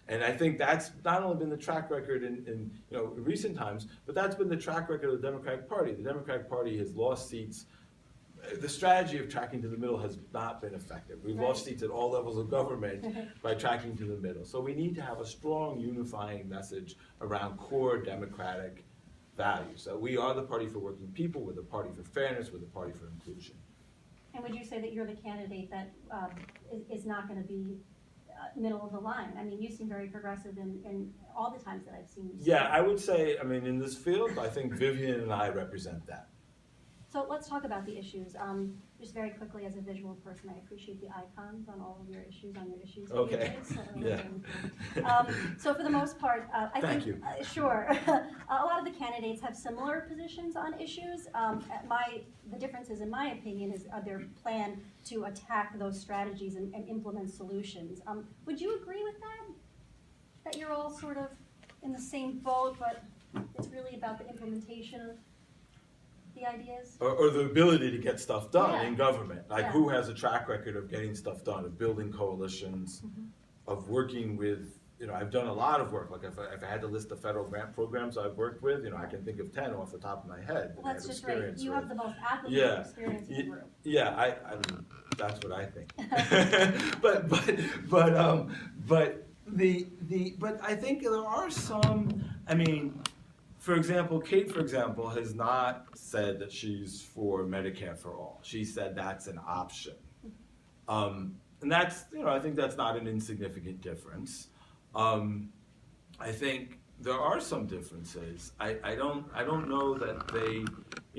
And I think that's not only been the track record in recent times, but that's been the track record of the Democratic Party. The Democratic Party has lost seats. The strategy of tracking to the middle has not been effective. We've lost seats at all levels of government by tracking to the middle. So we need to have a strong unifying message around core democratic values. So we are the party for working people, we're the party for fairness, we're the party for inclusion. And would you say that you're the candidate that is not going to be middle of the line? I mean, you seem very progressive in all the times that I've seen you. Yeah, I would say, in this field, I think Vivian and I represent that. So let's talk about the issues. Just very quickly, as a visual person, I appreciate the icons on all of your issues, on your issues Okay. pages. Yeah. So for the most part, I Thank think, you. Sure. A lot of the candidates have similar positions on issues. The differences, in my opinion, is their plan to attack those strategies and implement solutions. Would you agree with that? That you're all sort of in the same boat, but it's really about the implementation of the ideas? Or the ability to get stuff done Yeah. in government. Like Yeah. who has a track record of getting stuff done, of building coalitions, of working with, I've done a lot of work. Like if I had to list the federal grant programs I've worked with, I can think of 10 off the top of my head. Well, that's just right. You have the most applicable Yeah. experience in the group. Yeah, I mean, that's what I think. But I think there are some, for example, Kate, has not said that she's for Medicare for all. She said that's an option. And that's, I think that's not an insignificant difference. I think there are some differences. I don't know that they,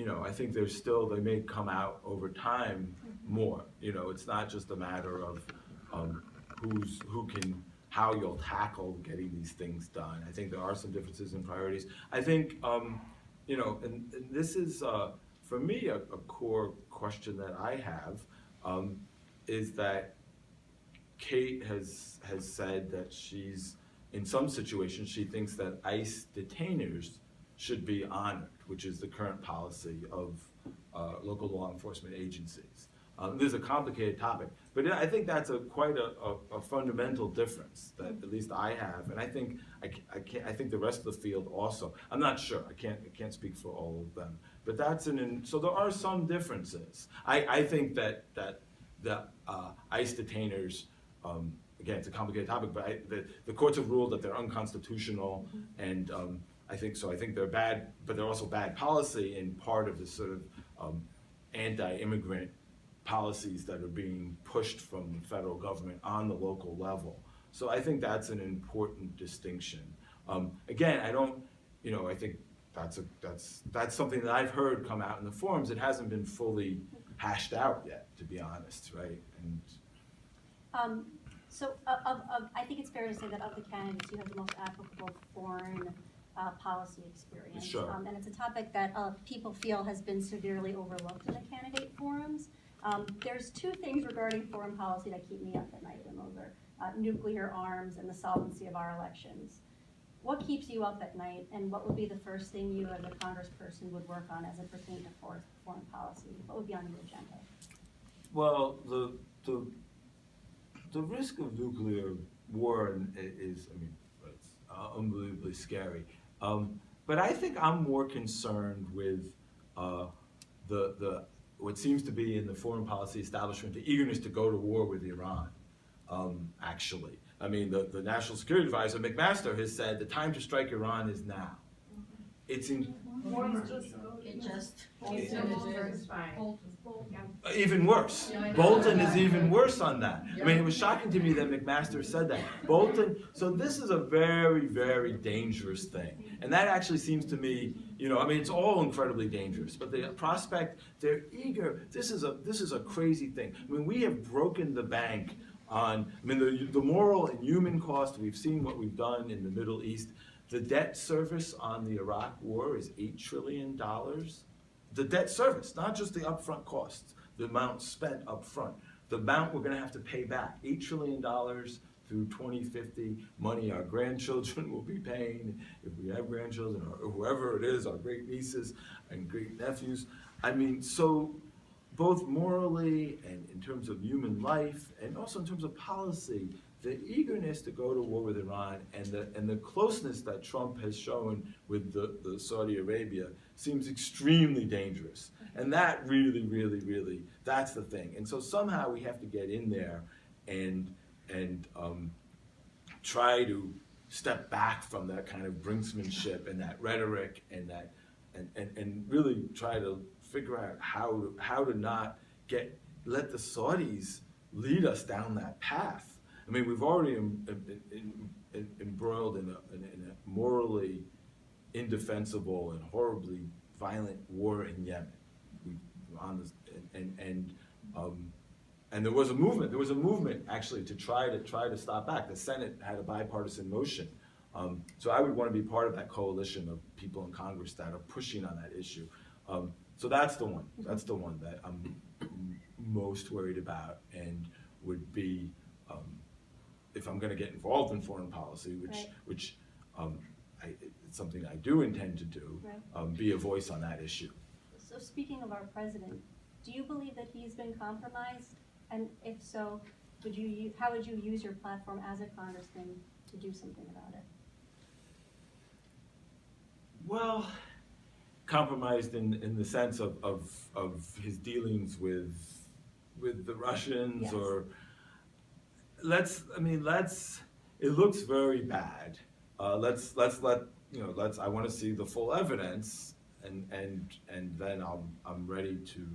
I think they may come out over time more. It's not just a matter of how you'll tackle getting these things done. I think there are some differences in priorities. I think, and this is, for me, a core question that I have, is that Kate has said that in some situations, she thinks that ICE detainers should be honored, which is the current policy of local law enforcement agencies. This is a complicated topic, but I think that's quite a fundamental difference that at least I have, and I think I think the rest of the field also. I'm not sure. I can't speak for all of them, but so there are some differences. I think that the ICE detainers. Again, it's a complicated topic, but the courts have ruled that they're unconstitutional, and I think they're bad, but they're also bad policy and part of the sort of anti-immigrant policies that are being pushed from the federal government on the local level. So I think that's an important distinction. Again, I think that's something that I've heard come out in the forums. It hasn't been fully hashed out yet, to be honest, right? And So I think it's fair to say that of the candidates, you have the most applicable foreign policy experience. Sure. And it's a topic that people feel has been severely overlooked in the candidate forums. There's two things regarding foreign policy that keep me up at night, and those are nuclear arms and the solvency of our elections. What keeps you up at night, and what would be the first thing you as a congressperson would work on as it pertains to foreign policy? What would be on your agenda? Well, the risk of nuclear war is, it's unbelievably scary. But I think I'm more concerned with what seems to be in the foreign policy establishment, the eagerness to go to war with Iran, actually. The National Security Advisor, McMaster, has said the time to strike Iran is now. It's even worse. Bolton is even worse on that. It was shocking to me that McMaster said that. Bolton, so this is a very, very dangerous thing. And that actually seems to me, it's all incredibly dangerous, but the prospect, they're eager. This is a crazy thing. we have broken the bank on, the moral and human cost. We've seen what we've done in the Middle East. The debt service on the Iraq war is $8 trillion. The debt service, not just the upfront costs, the amount spent up front, the amount we're going to have to pay back, $8 trillion through 2050, money our grandchildren will be paying, if we have grandchildren, or whoever it is, our great nieces and great nephews. I mean, so both morally and in terms of human life, and also in terms of policy, the eagerness to go to war with Iran and the closeness that Trump has shown with the Saudi Arabia seems extremely dangerous. And that really, that's the thing. And so somehow we have to get in there and try to step back from that kind of brinksmanship and that rhetoric and that and really try to figure out how to not let the Saudis lead us down that path. I mean, we've already embroiled in a morally indefensible and horribly violent war in Yemen. And there was a movement. There was a movement actually to try to stop back. The Senate had a bipartisan motion. So I would want to be part of that coalition of people in Congress that are pushing on that issue. So that's the one. That's the one that I'm most worried about and would be, if I'm going to get involved in foreign policy, which it's something I do intend to do, be a voice on that issue. So speaking of our president, do you believe that he's been compromised? And if so, how would you use your platform as a congressman to do something about it? Well, compromised in the sense of his dealings with the Russians, yes. Or it looks very bad. I want to see the full evidence, and then I'm ready to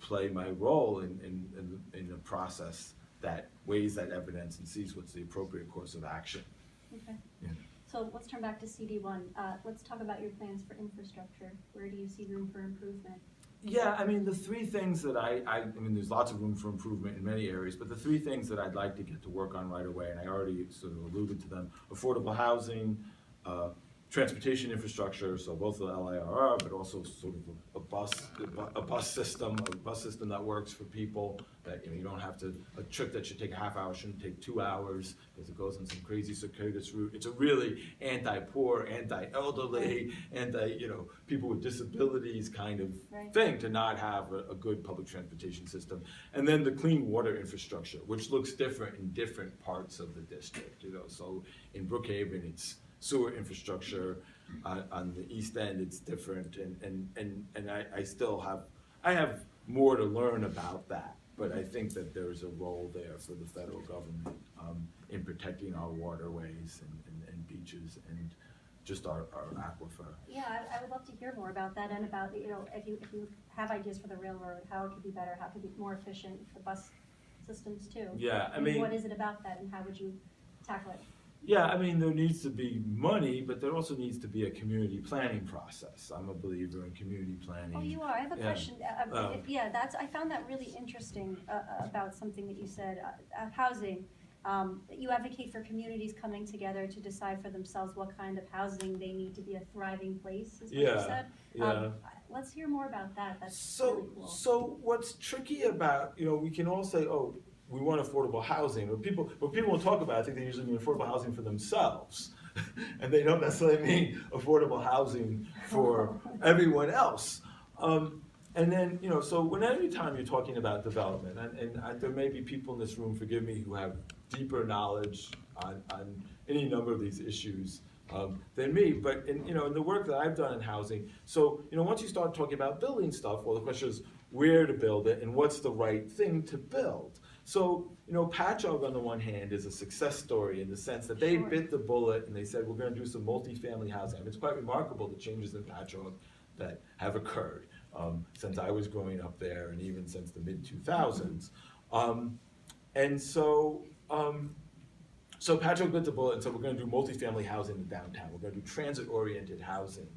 play my role in a process that weighs that evidence and sees what's the appropriate course of action. Okay. Yeah. So let's turn back to CD1. Let's talk about your plans for infrastructure. Where do you see room for improvement? Yeah, I mean, the three things that I mean, there's lots of room for improvement in many areas, but the three things that I'd like to get to work on right away, and I already sort of alluded to them: affordable housing, transportation infrastructure, so both the LIRR, but also sort of a bus system that works for people, that you don't have to, a trip that should take a half hour shouldn't take 2 hours because it goes on some crazy circuitous route. It's a really anti-poor, anti-elderly, people with disabilities kind of thing to not have a good public transportation system. And then the clean water infrastructure, which looks different in different parts of the district. So in Brookhaven, it's sewer infrastructure. On the East End, it's different, and I have more to learn about that, but I think that there's a role there for the federal government in protecting our waterways and beaches and just our aquifer. Yeah, I would love to hear more about that, and about, if you have ideas for the railroad, how it could be better, how it could be more efficient, the bus systems too. Yeah, what is it about that, and how would you tackle it? Yeah, I mean, there needs to be money, but there also needs to be a community planning process. I'm a believer in community planning. Oh, you are? I have a question. I found that really interesting about something that you said, housing. You advocate for communities coming together to decide for themselves what kind of housing they need to be a thriving place, is what you said. Let's hear more about that. That's really cool. So what's tricky about, we can all say, oh, we want affordable housing. When people will talk about it, I think they usually mean affordable housing for themselves. And they don't necessarily mean affordable housing for everyone else. And then, so any time you're talking about development, and there may be people in this room, forgive me, who have deeper knowledge on any number of these issues than me, but in the work that I've done in housing, so once you start talking about building stuff, well, the question is where to build it and what's the right thing to build. So, Patchogue on the one hand is a success story in the sense that they bit the bullet and they said, we're going to do some multifamily housing. I mean, it's quite remarkable the changes in Patchogue that have occurred since I was growing up there and even since the mid-2000s. So Patchogue bit the bullet and said, we're going to do multifamily housing in downtown. We're going to do transit-oriented housing.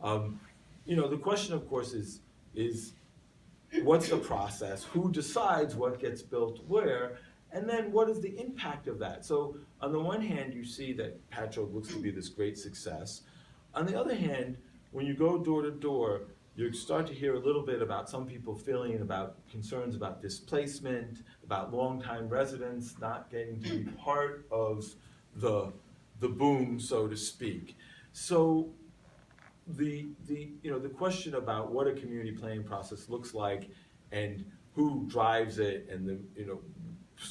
The question, of course, is what's the process? Who decides what gets built where? And then what is the impact of that? So on the one hand, you see that Patchogue looks to be this great success. On the other hand, when you go door to door, you start to hear a little bit about some people feeling about concerns about displacement, about longtime residents not getting to be part of the boom, so to speak. So the question about what a community planning process looks like and who drives it, and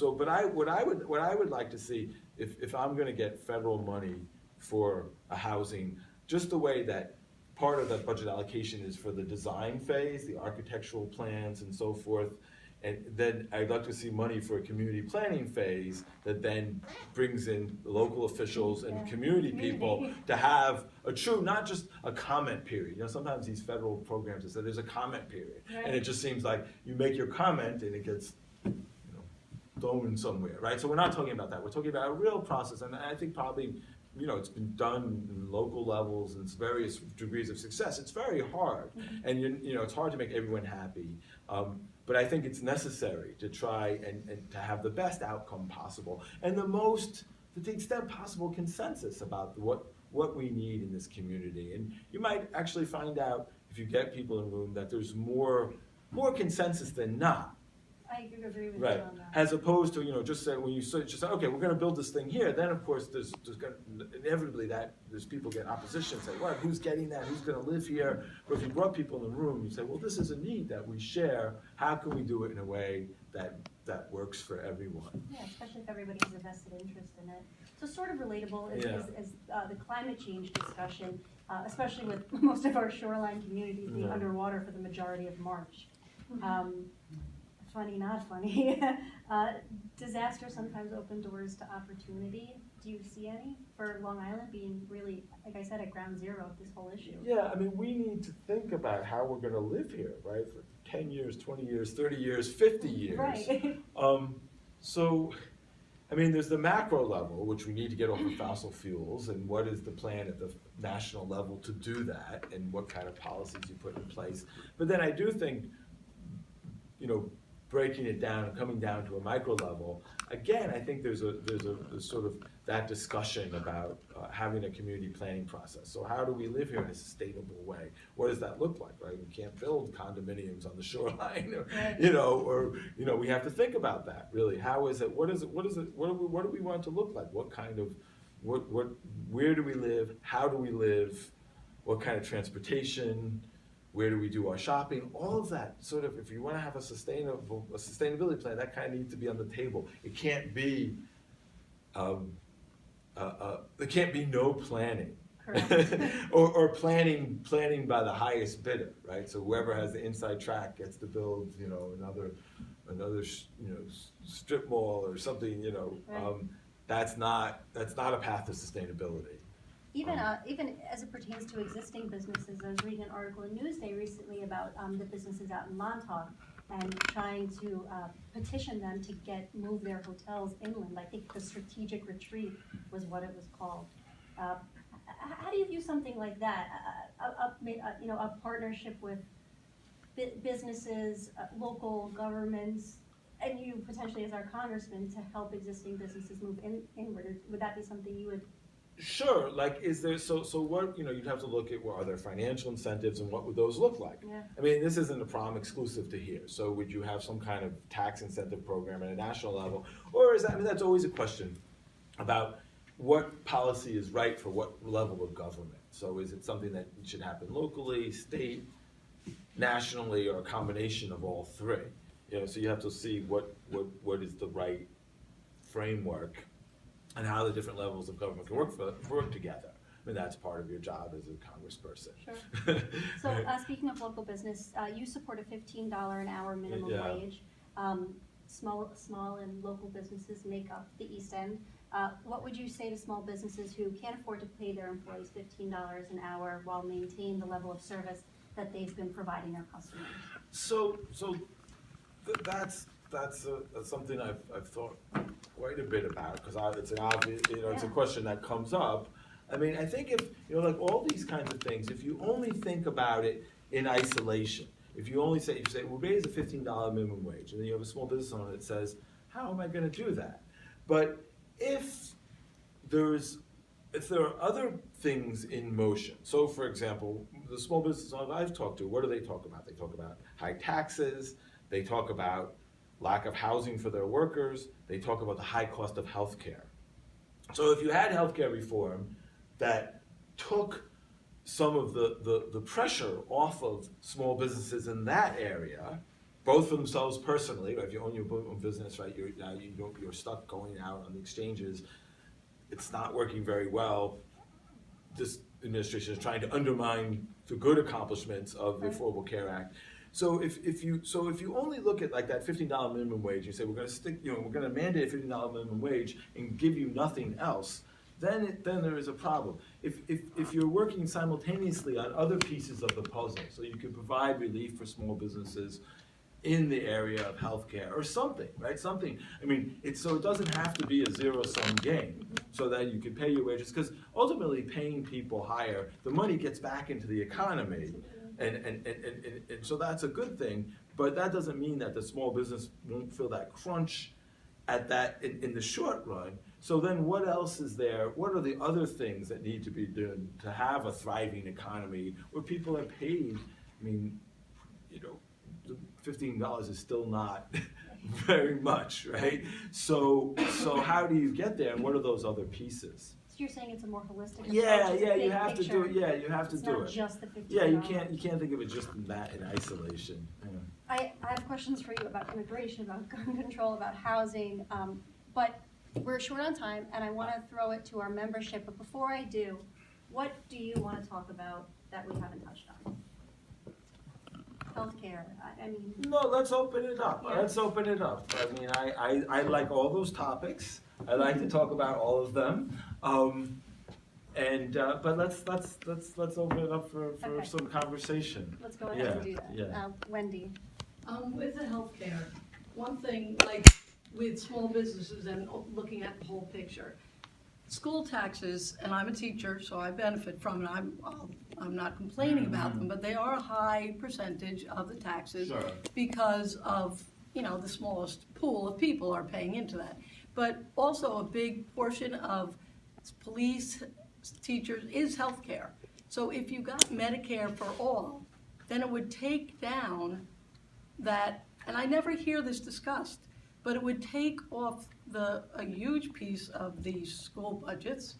but what I would like to see, if I'm going to get federal money for a housing, just the way that part of that budget allocation is for the design phase, the architectural plans and so forth, and then I'd like to see money for a community planning phase that then brings in local officials and community people to have a true, not just a comment period. Sometimes these federal programs, there's a comment period, and it just seems like you make your comment and it gets thrown somewhere, right? So we're not talking about that. We're talking about a real process, and I think probably it's been done in local levels and various degrees of success. It's very hard, and it's hard to make everyone happy. But I think it's necessary to try and to have the best outcome possible, and to the extent possible, consensus about what we need in this community. And you might actually find out, if you get people in the room, that there's more consensus than not. I agree with Right. you on that. As opposed to, just say, when you just say, okay, we're going to build this thing here, then of course there's inevitably there's people get opposition, say, well, who's getting that? Who's going to live here? But if you brought people in the room, you say, well, this is a need that we share. How can we do it in a way that works for everyone? Yeah, especially if everybody has a vested interest in it. So sort of relatable is the climate change discussion, especially with most of our shoreline communities being underwater for the majority of March. Funny, not funny. Disaster sometimes open doors to opportunity. Do you see any for Long Island being really, like I said, at ground zero of this whole issue? Yeah, I mean, we need to think about how we're going to live here, right? For 10 years, 20 years, 30 years, 50 years. Right. So, I mean, there's the macro level, which we need to get off of fossil fuels, and what is the plan at the national level to do that, and what kind of policies you put in place. But then I do think, breaking it down and coming down to a micro level, again, I think there's a sort of that discussion about having a community planning process. So how do we live here in a sustainable way? What does that look like, right? We can't build condominiums on the shoreline, or we have to think about that, really. How is it, what do we want it to look like? What kind of, where do we live? How do we live? What kind of transportation? Where do we do our shopping? All of that, sort of, if you want to have a sustainability plan, that kind of needs to be on the table. It can't be, there can't be no planning. Correct. or planning by the highest bidder, right? So whoever has the inside track gets to build, another strip mall or something, Right. That's not a path to sustainability. Even as it pertains to existing businesses, I was reading an article in Newsday recently about the businesses out in Montauk and trying to petition them to move their hotels inland. I think the strategic retreat was what it was called. How do you view something like that? A partnership with businesses, local governments, and you potentially as our congressman to help existing businesses move inward. Would that be something you would? Sure, is there, so what, you'd have to look at, are there financial incentives and what would those look like? Yeah. I mean, this isn't a problem exclusive to here, so would you have some kind of tax incentive program at a national level? Or that's always a question about what policy is right for what level of government. So is it something that should happen locally, state, nationally, or a combination of all three? So you have to see what is the right framework and how the different levels of government can work together. I mean, that's part of your job as a congressperson. Sure. So speaking of local business, you support a $15 an hour minimum wage. Small and local businesses make up the East End. What would you say to small businesses who can't afford to pay their employees $15 an hour while maintaining the level of service that they've been providing their customers? So that's something I've thought quite a bit about, because it's an obvious, it's a question that comes up. I mean, I think if, all these kinds of things, if you only think about it in isolation, if you only say, we'll raise a $15 minimum wage, and then you have a small business owner that says, how am I going to do that? But if there's if there are other things in motion, so for example, the small business owners I've talked to, what do they talk about? They talk about high taxes, they talk about lack of housing for their workers, they talk about the high cost of healthcare. So if you had healthcare reform that took some of the pressure off of small businesses in that area, both for themselves personally, if you own your own business, right, you're stuck going out on the exchanges, it's not working very well. This administration is trying to undermine the good accomplishments of the Affordable Care Act. So if you only look at like that $15 minimum wage, you say we're going to mandate a $15 minimum wage and give you nothing else, then there is a problem. If you're working simultaneously on other pieces of the puzzle, so you can provide relief for small businesses in the area of healthcare or something, right? Something. I mean, so it doesn't have to be a zero-sum game, so that you can pay your wages, because ultimately paying people higher, the money gets back into the economy, and so that's a good thing. But that doesn't mean that the small business won't feel that crunch at that in the short run. So then what else is there? What are the other things that need to be done to have a thriving economy where people are paid? I mean, $15 is still not very much, right? So how do you get there, and what are those other pieces? So you're saying it's a more holistic approach? Yeah, it's you have to do it. Yeah, you have to do it. It's not just the $15. Yeah, you can't think of it just in isolation. Yeah. I have questions for you about immigration, about gun control, about housing, but we're short on time, and I want to throw it to our membership. But before I do, what do you want to talk about that we haven't touched on? Healthcare. I mean. No, let's open it up. Yeah. Let's open it up. I mean, I like all those topics. I like to talk about all of them. But let's open it up for Okay. some conversation. Let's go ahead and do that. Yeah. Wendy. With the healthcare, one thing, like with small businesses and looking at the whole picture, school taxes, and I'm a teacher, so I benefit from it. I'm not complaining about them, but they are a high percentage of the taxes. Sure. Because of, the smallest pool of people are paying into that. But also a big portion of police, teachers is healthcare. So if you got Medicare for all, then it would take down that, and I never hear this discussed, but it would take off a huge piece of the school budgets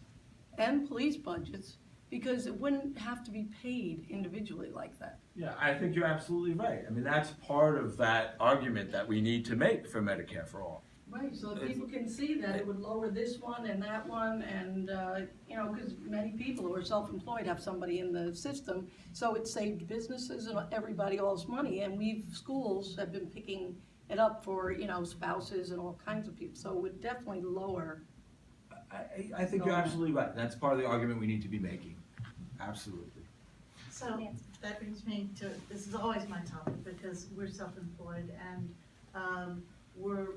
and police budgets, because it wouldn't have to be paid individually like that. Yeah, I think you're absolutely right. I mean, that's part of that argument that we need to make for Medicare for all. Right, so if people can see that, it would lower this one and that one, and, because many people who are self-employed have somebody in the system, so it saved businesses and everybody all this money, and schools have been picking it up for, spouses and all kinds of people, so it would definitely lower. I think you're absolutely right. That's part of the argument we need to be making. Absolutely. So that brings me to, this is always my topic because we're self-employed and we're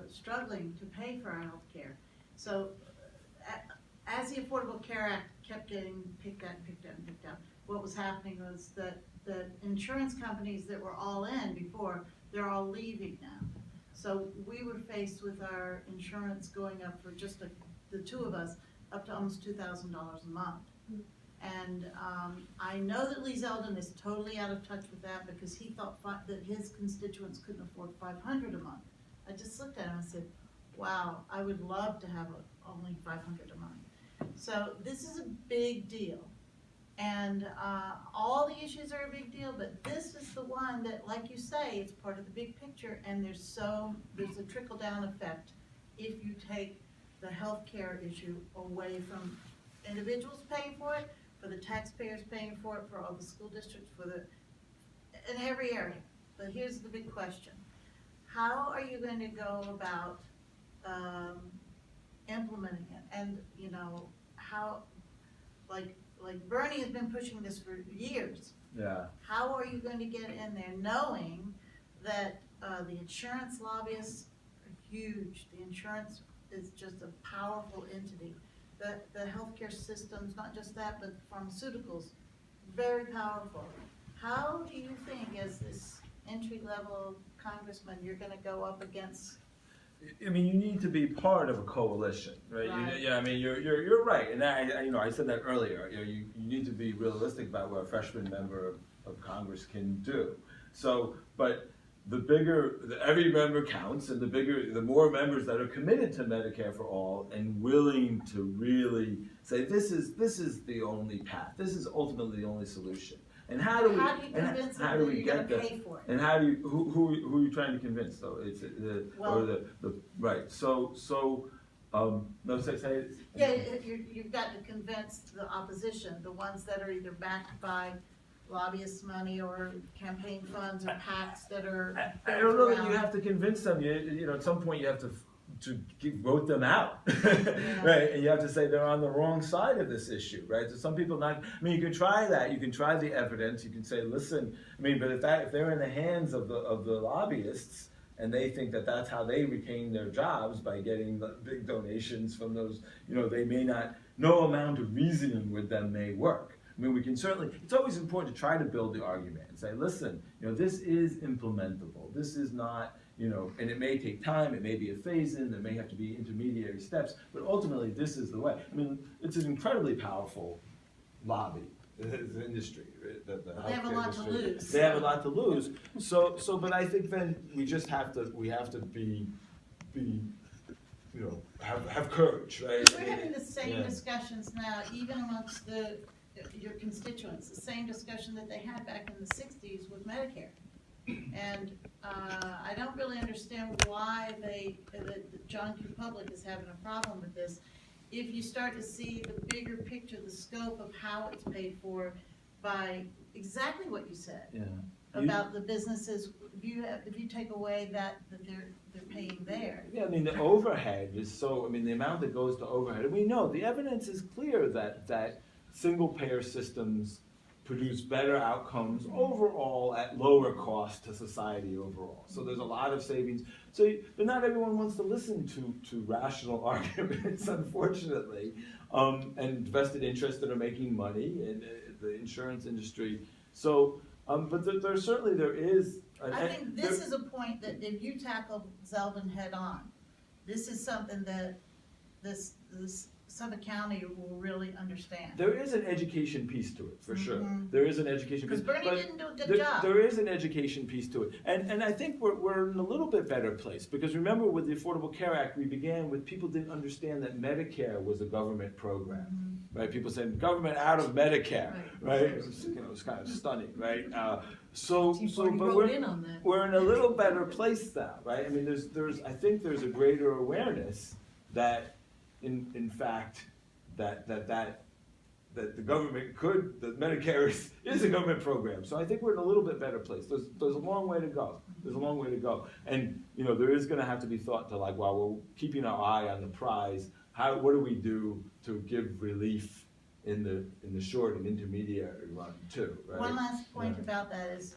struggling to pay for our health care. So as the Affordable Care Act kept getting picked out, what was happening was that the insurance companies that were all in before, they're all leaving now. So we were faced with our insurance going up for just the two of us, up to almost $2,000 a month. And I know that Lee Zeldin is totally out of touch with that because he thought that his constituents couldn't afford $500 a month. I just looked at him and said, wow, I would love to have only $500 a month. So this is a big deal. And all the issues are a big deal, but this is the one that, like you say, it's part of the big picture, and there's a trickle-down effect if you take the health care issue away from individuals paying for it, for the taxpayers paying for it, for all the school districts, in every area. But here's the big question. How are you going to go about implementing it? And, how, like Bernie has been pushing this for years. Yeah. How are you going to get in there knowing that the insurance lobbyists are huge? The insurance is just a powerful entity. The healthcare system's not just that, but pharmaceuticals, very powerful. How do you think, as this entry-level congressman, you're going to go up against I mean, you need to be part of a coalition, right? Right. Yeah, I mean, you're right, and I said that earlier. You need to be realistic about what a freshman member of Congress can do. So, but every member counts, and the more members that are committed to Medicare for all and willing to really say this is the only path. This is ultimately the only solution. And how do you convince them that you're gonna pay for it? And how do you who are you trying to convince though? It's the right. So no, say it. Yeah, you've got to convince the opposition, the ones that are either backed by lobbyist money or campaign funds or PACs that are. I don't know that you have to convince them. You know, at some point you have to vote them out, right? And you have to say they're on the wrong side of this issue, right? So some people not. I mean, you can try that. You can try the evidence. You can say, listen. I mean, but if they're in the hands of the lobbyists and they think that that's how they retain their jobs by getting the big donations from those, you know, they may not. No amount of reasoning with them may work. I mean, we can certainly. It's always important to try to build the argument and say, listen, you know, this is implementable. This is not. You know, and it may take time, it may be a phase-in, there may have to be intermediary steps, but ultimately this is the way. I mean, it's an incredibly powerful lobby, the industry. The They have a lot to lose. They have a lot to lose. So, but I think then we have to be, you know, have courage, right? We're having the same discussions now, even amongst your constituents, the same discussion that they had back in the 60s with Medicare. And I don't really understand why the John Q. Public is having a problem with this. If you start to see the bigger picture, the scope of how it's paid for by exactly what you said about the businesses, if you take away that they're paying there. Yeah, I mean the overhead is so. I mean the amount that goes to overhead. And we know the evidence is clear that single payer systems produce better outcomes overall at lower cost to society overall. So there's a lot of savings. But not everyone wants to listen to rational arguments, unfortunately, and vested interests that are making money in the insurance industry. So, but there is. I think this is a point that if you tackle Zeldin head on, this is something that this Suffolk County will really understand. There is an education piece to it, for sure. There is an education piece. Because Bernie didn't do a good job. There is an education piece to it. And I think we're in a little bit better place, because remember with the Affordable Care Act, we began with people didn't understand that Medicare was a government program, right? People said, government out of Medicare, right? It was kind of stunning, right? But we're in a little better place now, right? I mean, I think there's a greater awareness that in fact, that the government that Medicare is a government program. So I think we're in a little bit better place. There's a long way to go. There's a long way to go. And, you know, there is going to have to be thought to, like, while we're keeping our eye on the prize, what do we do to give relief in the short and intermediary run too, right? One last point about that is,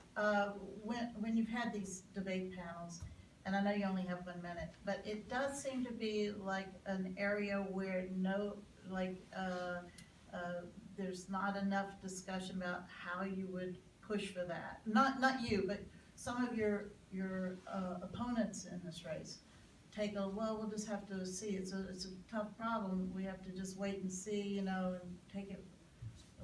when you've had these debate panels, and I know you only have 1 minute, but it does seem to be like an area where there's not enough discussion about how you would push for that. Not you, but some of your opponents in this race we'll just have to see. It's a tough problem. We have to just wait and see, you know, and take it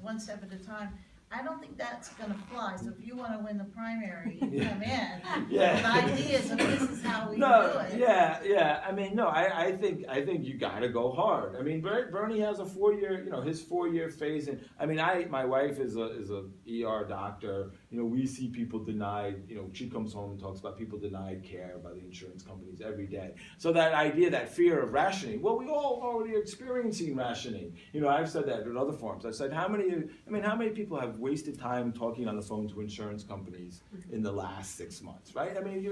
one step at a time. I don't think that's going to fly. So if you want to win the primary, you come in. The ideas of this is how we do it. Yeah. I mean, no. I think you got to go hard. I mean, Bernie has a 4-year, you know, his 4-year phase in. I mean, my wife is a ER doctor. You know, we see people denied. You know, she comes home and talks about people denied care by the insurance companies every day. So that idea, that fear of rationing. Well, we all already are experiencing rationing. You know, I've said that in other forums. I've said how many people have wasted time talking on the phone to insurance companies in the last 6 months, right? I mean,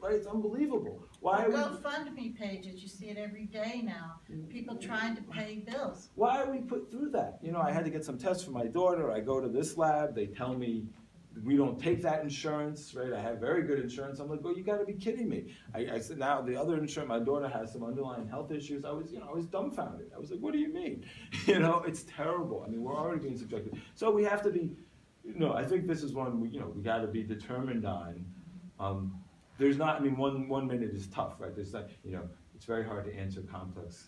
it's unbelievable. Why? GoFundMe pages, you see it every day now. People trying to pay bills. Why are we put through that? You know, I had to get some tests for my daughter. I go to this lab. They tell me we don't take that insurance, right? I have very good insurance. I'm like, well, you got to be kidding me. I said, now the other insurance, my daughter has some underlying health issues. I was dumbfounded. I was like, what do you mean? You know, it's terrible. I mean, we're already being subjected. So we have to be, I think this is one we got to be determined on. there's not, I mean, one minute is tough, right? There's not, you know, it's very hard to answer complex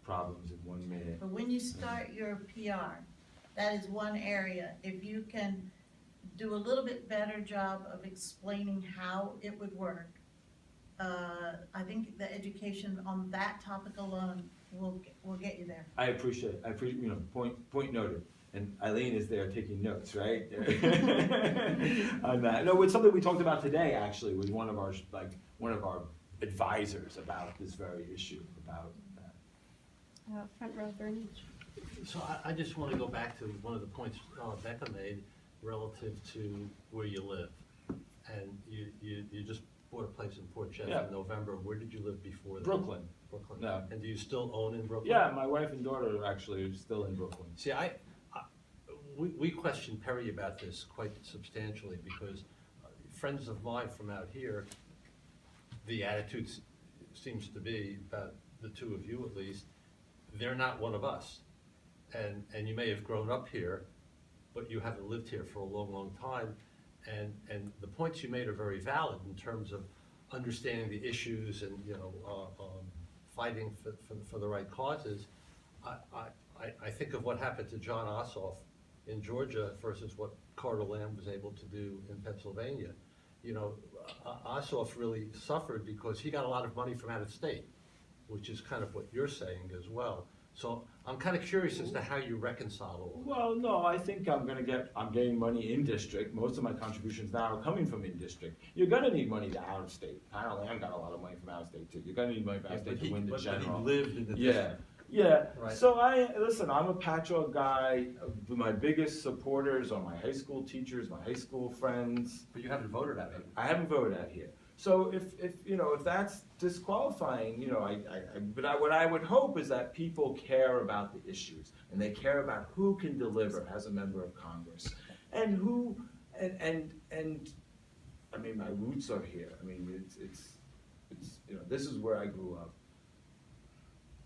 problems in 1 minute. But when you start your PR, that is one area. If you can do a little bit better job of explaining how it would work, I think the education on that topic alone will get you there. I appreciate, you know, point noted. And Eileen is there taking notes, right? On that. No, it's something we talked about today, actually, with one of our advisors about this very issue, about that. Front row, Bernie. So I just want to go back to one of the points Becca made relative to where you live. And you just bought a place in Port Jeff Yeah. in November. Where did you live before that? Brooklyn. Brooklyn. No. And do you still own in Brooklyn? Yeah, my wife and daughter are actually still in Brooklyn. See, we questioned Perry about this quite substantially because friends of mine from out here, the attitude seems to be, about the two of you at least, they're not one of us. And you may have grown up here, but you haven't lived here for a long, long time. And the points you made are very valid in terms of understanding the issues and, you know, fighting for the right causes. I think of what happened to John Ossoff in Georgia versus what Carter Lamb was able to do in Pennsylvania. You know, Ossoff really suffered because he got a lot of money from out of state, which is kind of what you're saying as well. So I'm kind of curious as to how you reconcile all of that. Well, no, I think I'm getting money in district. Most of my contributions now are coming from in district. You're gonna need money to out of state. Apparently, I've got a lot of money from out of state too. You're gonna need money from out of state to win the general. But he lived in the Yeah, district. yeah. Right. So listen, I'm a Patchogue guy. My biggest supporters are my high school teachers, my high school friends. But you haven't voted out here. I haven't voted out here. So if you know, if that's disqualifying, you know, what I would hope is that people care about the issues and they care about who can deliver as a member of Congress and who and I mean, my roots are here. I mean, it's you know, this is where I grew up.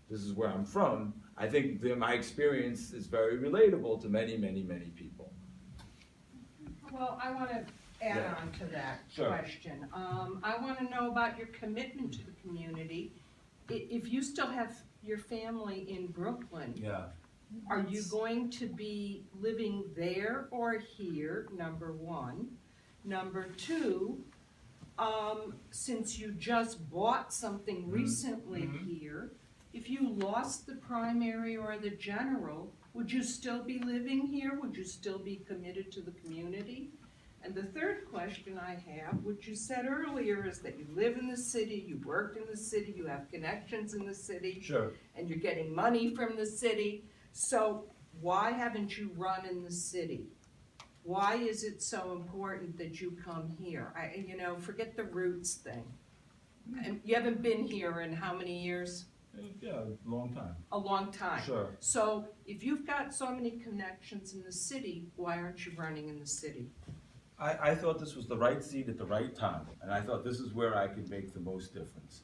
This is where I'm from. I think my experience is very relatable to many, many, many people. Well, I want to add Yeah. on to that Sure. question. I want to know about your commitment to the community. If you still have your family in Brooklyn, Yeah. are you going to be living there or here, number one? Number two, since you just bought something recently here, if you lost the primary or the general, would you still be living here? Would you still be committed to the community? And the third question I have, which you said earlier, is that you live in the city, you worked in the city, you have connections in the city, Sure. and you're getting money from the city. So why haven't you run in the city? Why is it so important that you come here? You know, forget the roots thing. And you haven't been here in how many years? Yeah, long time. A long time. Sure. So if you've got so many connections in the city, why aren't you running in the city? I thought this was the right seat at the right time, and I thought this is where I could make the most difference.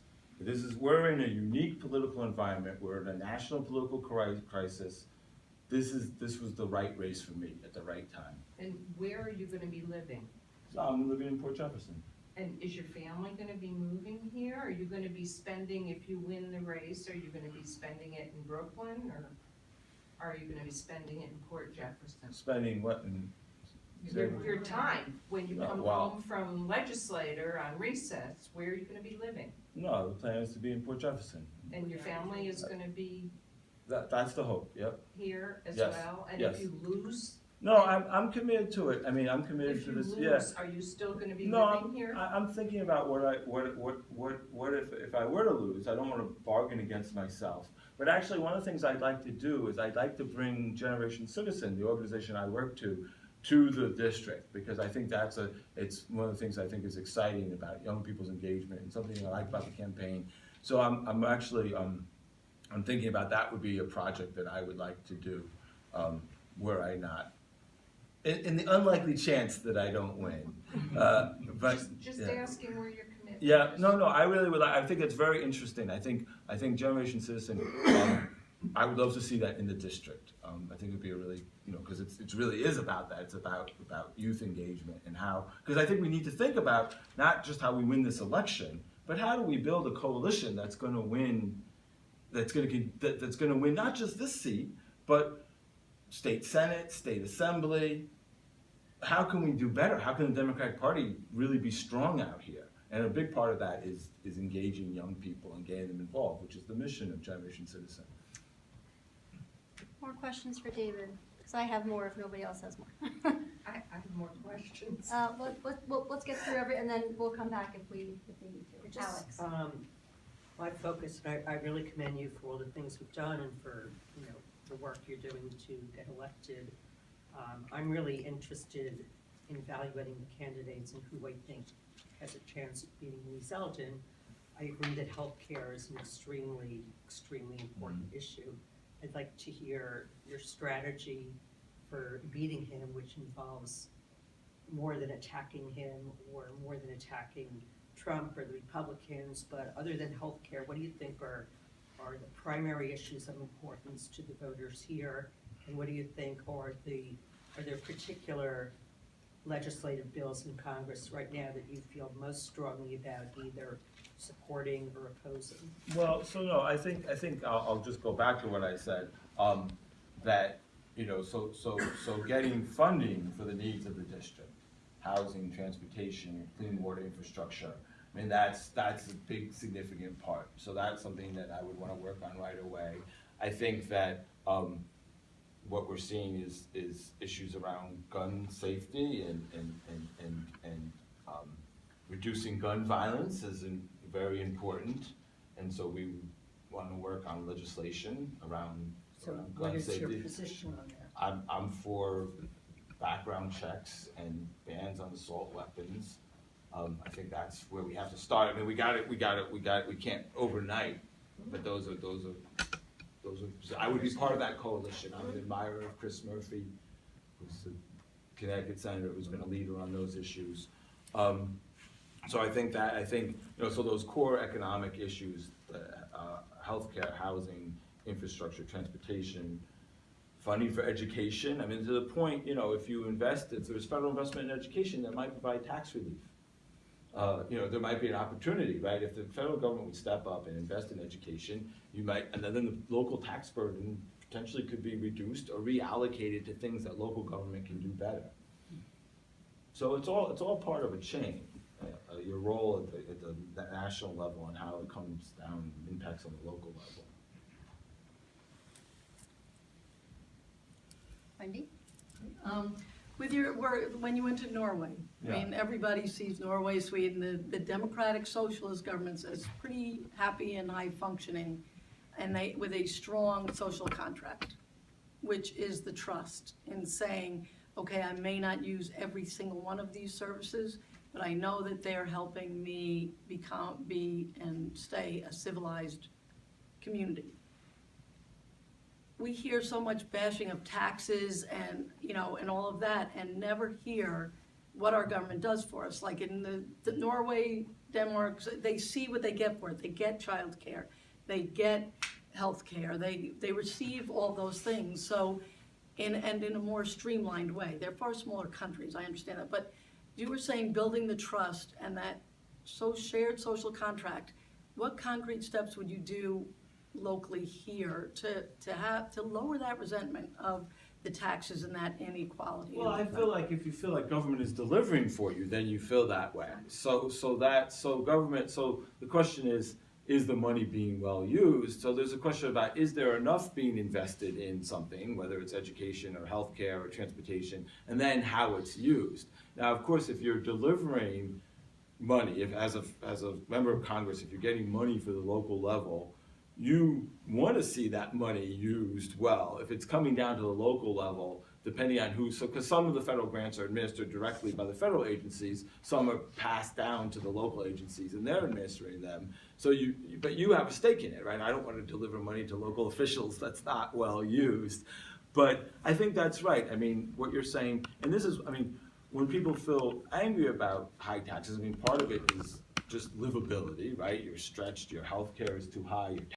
We're in a unique political environment. We're in a national political crisis. This was the right race for me at the right time. And where are you gonna be living? So I'm living in Port Jefferson. And is your family gonna be moving here? Are you gonna be spending, if you win the race, are you gonna be spending it in Brooklyn, or are you gonna be spending it in Port Jefferson? Spending what in? Your time, when you Oh, come wow. home from legislator on recess, where are you gonna be living? No, the plan is to be in Port Jefferson. And your family is gonna be That's the hope, yep. here as Yes, well? And yes. if you lose, No, I'm committed to it. I mean, I'm committed if to you this, yeah. lose, are you still gonna be No, living here? I'm thinking about what if I were to lose, I don't want to bargain against myself. But actually, one of the things I'd like to do is I'd like to bring Generation Citizen, the organization I work to the district, because I think it's one of the things I think is exciting about young people's engagement and something I like about the campaign. So I'm actually thinking about that would be a project that I would like to do, were I not. In the unlikely chance that I don't win, but Just yeah. asking where your commitment is. Yeah, no, I really would. I think it's very interesting. I think Generation Citizen I would love to see that in the district. I think it'd be a really, because it really is about that. It's about youth engagement and how, because I think we need to think about not just how we win this election, but how do we build a coalition that's going to win, that's going to win not just this seat, but state Senate, state Assembly. How can we do better? How can the Democratic Party really be strong out here? And a big part of that is engaging young people and getting them involved, which is the mission of Generation Citizen. More questions for David? Because I have more if nobody else has more. I have more questions. Let's get through and then we'll come back if we need to. Just, Alex. my focus, and I really commend you for all the things you've done and for, the work you're doing to get elected. I'm really interested in evaluating the candidates and who I think has a chance of beating Lee Zeldin. I agree that healthcare is an extremely, extremely important issue. I'd like to hear your strategy for beating him, which involves more than attacking him or more than attacking Trump or the Republicans, but other than healthcare, what do you think are the primary issues of importance to the voters here? And what do you think are there particular legislative bills in Congress right now that you feel most strongly about either supporting or opposing? Well, so no, I think I'll just go back to what I said, that, so getting funding for the needs of the district, housing, transportation, clean water infrastructure, I mean, that's a big significant part. So that's something that I would want to work on right away. I think that what we're seeing is issues around gun safety and reducing gun violence is very important, and so we want to work on legislation around gun safety. What is your position on that? I'm for background checks and bans on assault weapons. I think that's where we have to start. I mean, we can't overnight, but those are. I would be part of that coalition. I'm an admirer of Chris Murphy, who's the Connecticut senator who's been a leader on those issues. So I think so those core economic issues, healthcare, housing, infrastructure, transportation, funding for education. I mean, to the point, if there's federal investment in education, that might provide tax relief. There might be an opportunity, right? If the federal government would step up and invest in education, and then the local tax burden potentially could be reduced or reallocated to things that local government can do better. So it's all part of a chain. Your role at the national level and how it comes down and impacts on the local level. Wendy? When you went to Norway, I mean, everybody sees Norway, Sweden, the democratic socialist governments as pretty happy and high functioning, and with a strong social contract, which is the trust in saying, okay, I may not use every single one of these services, but I know that they're helping me be and stay a civilized community. We hear so much bashing of taxes and all of that, and never hear what our government does for us. Like in the Norway, Denmark, they see what they get for it. They get child care, they get health care, they receive all those things. So, in a more streamlined way. They're far smaller countries, I understand that. But you were saying building the trust and that shared social contract. What concrete steps would you do locally here to lower that resentment of the taxes and that inequality? Well, I feel like if you feel like government is delivering for you, then you feel that way. So the question is the money being well used? So there's a question about, is there enough being invested in something, whether it's education or healthcare or transportation, and then how it's used. Now, of course, if you're delivering money, if as a member of Congress, if you're getting money for the local level, you want to see that money used well. If it's coming down to the local level, depending on because some of the federal grants are administered directly by the federal agencies, some are passed down to the local agencies and they're administering them. So but you have a stake in it, right? I don't want to deliver money to local officials that's not well used. But I think that's right. I mean, what you're saying, and this is, when people feel angry about high taxes, part of it is just livability, right? You're stretched, your health care is too high, your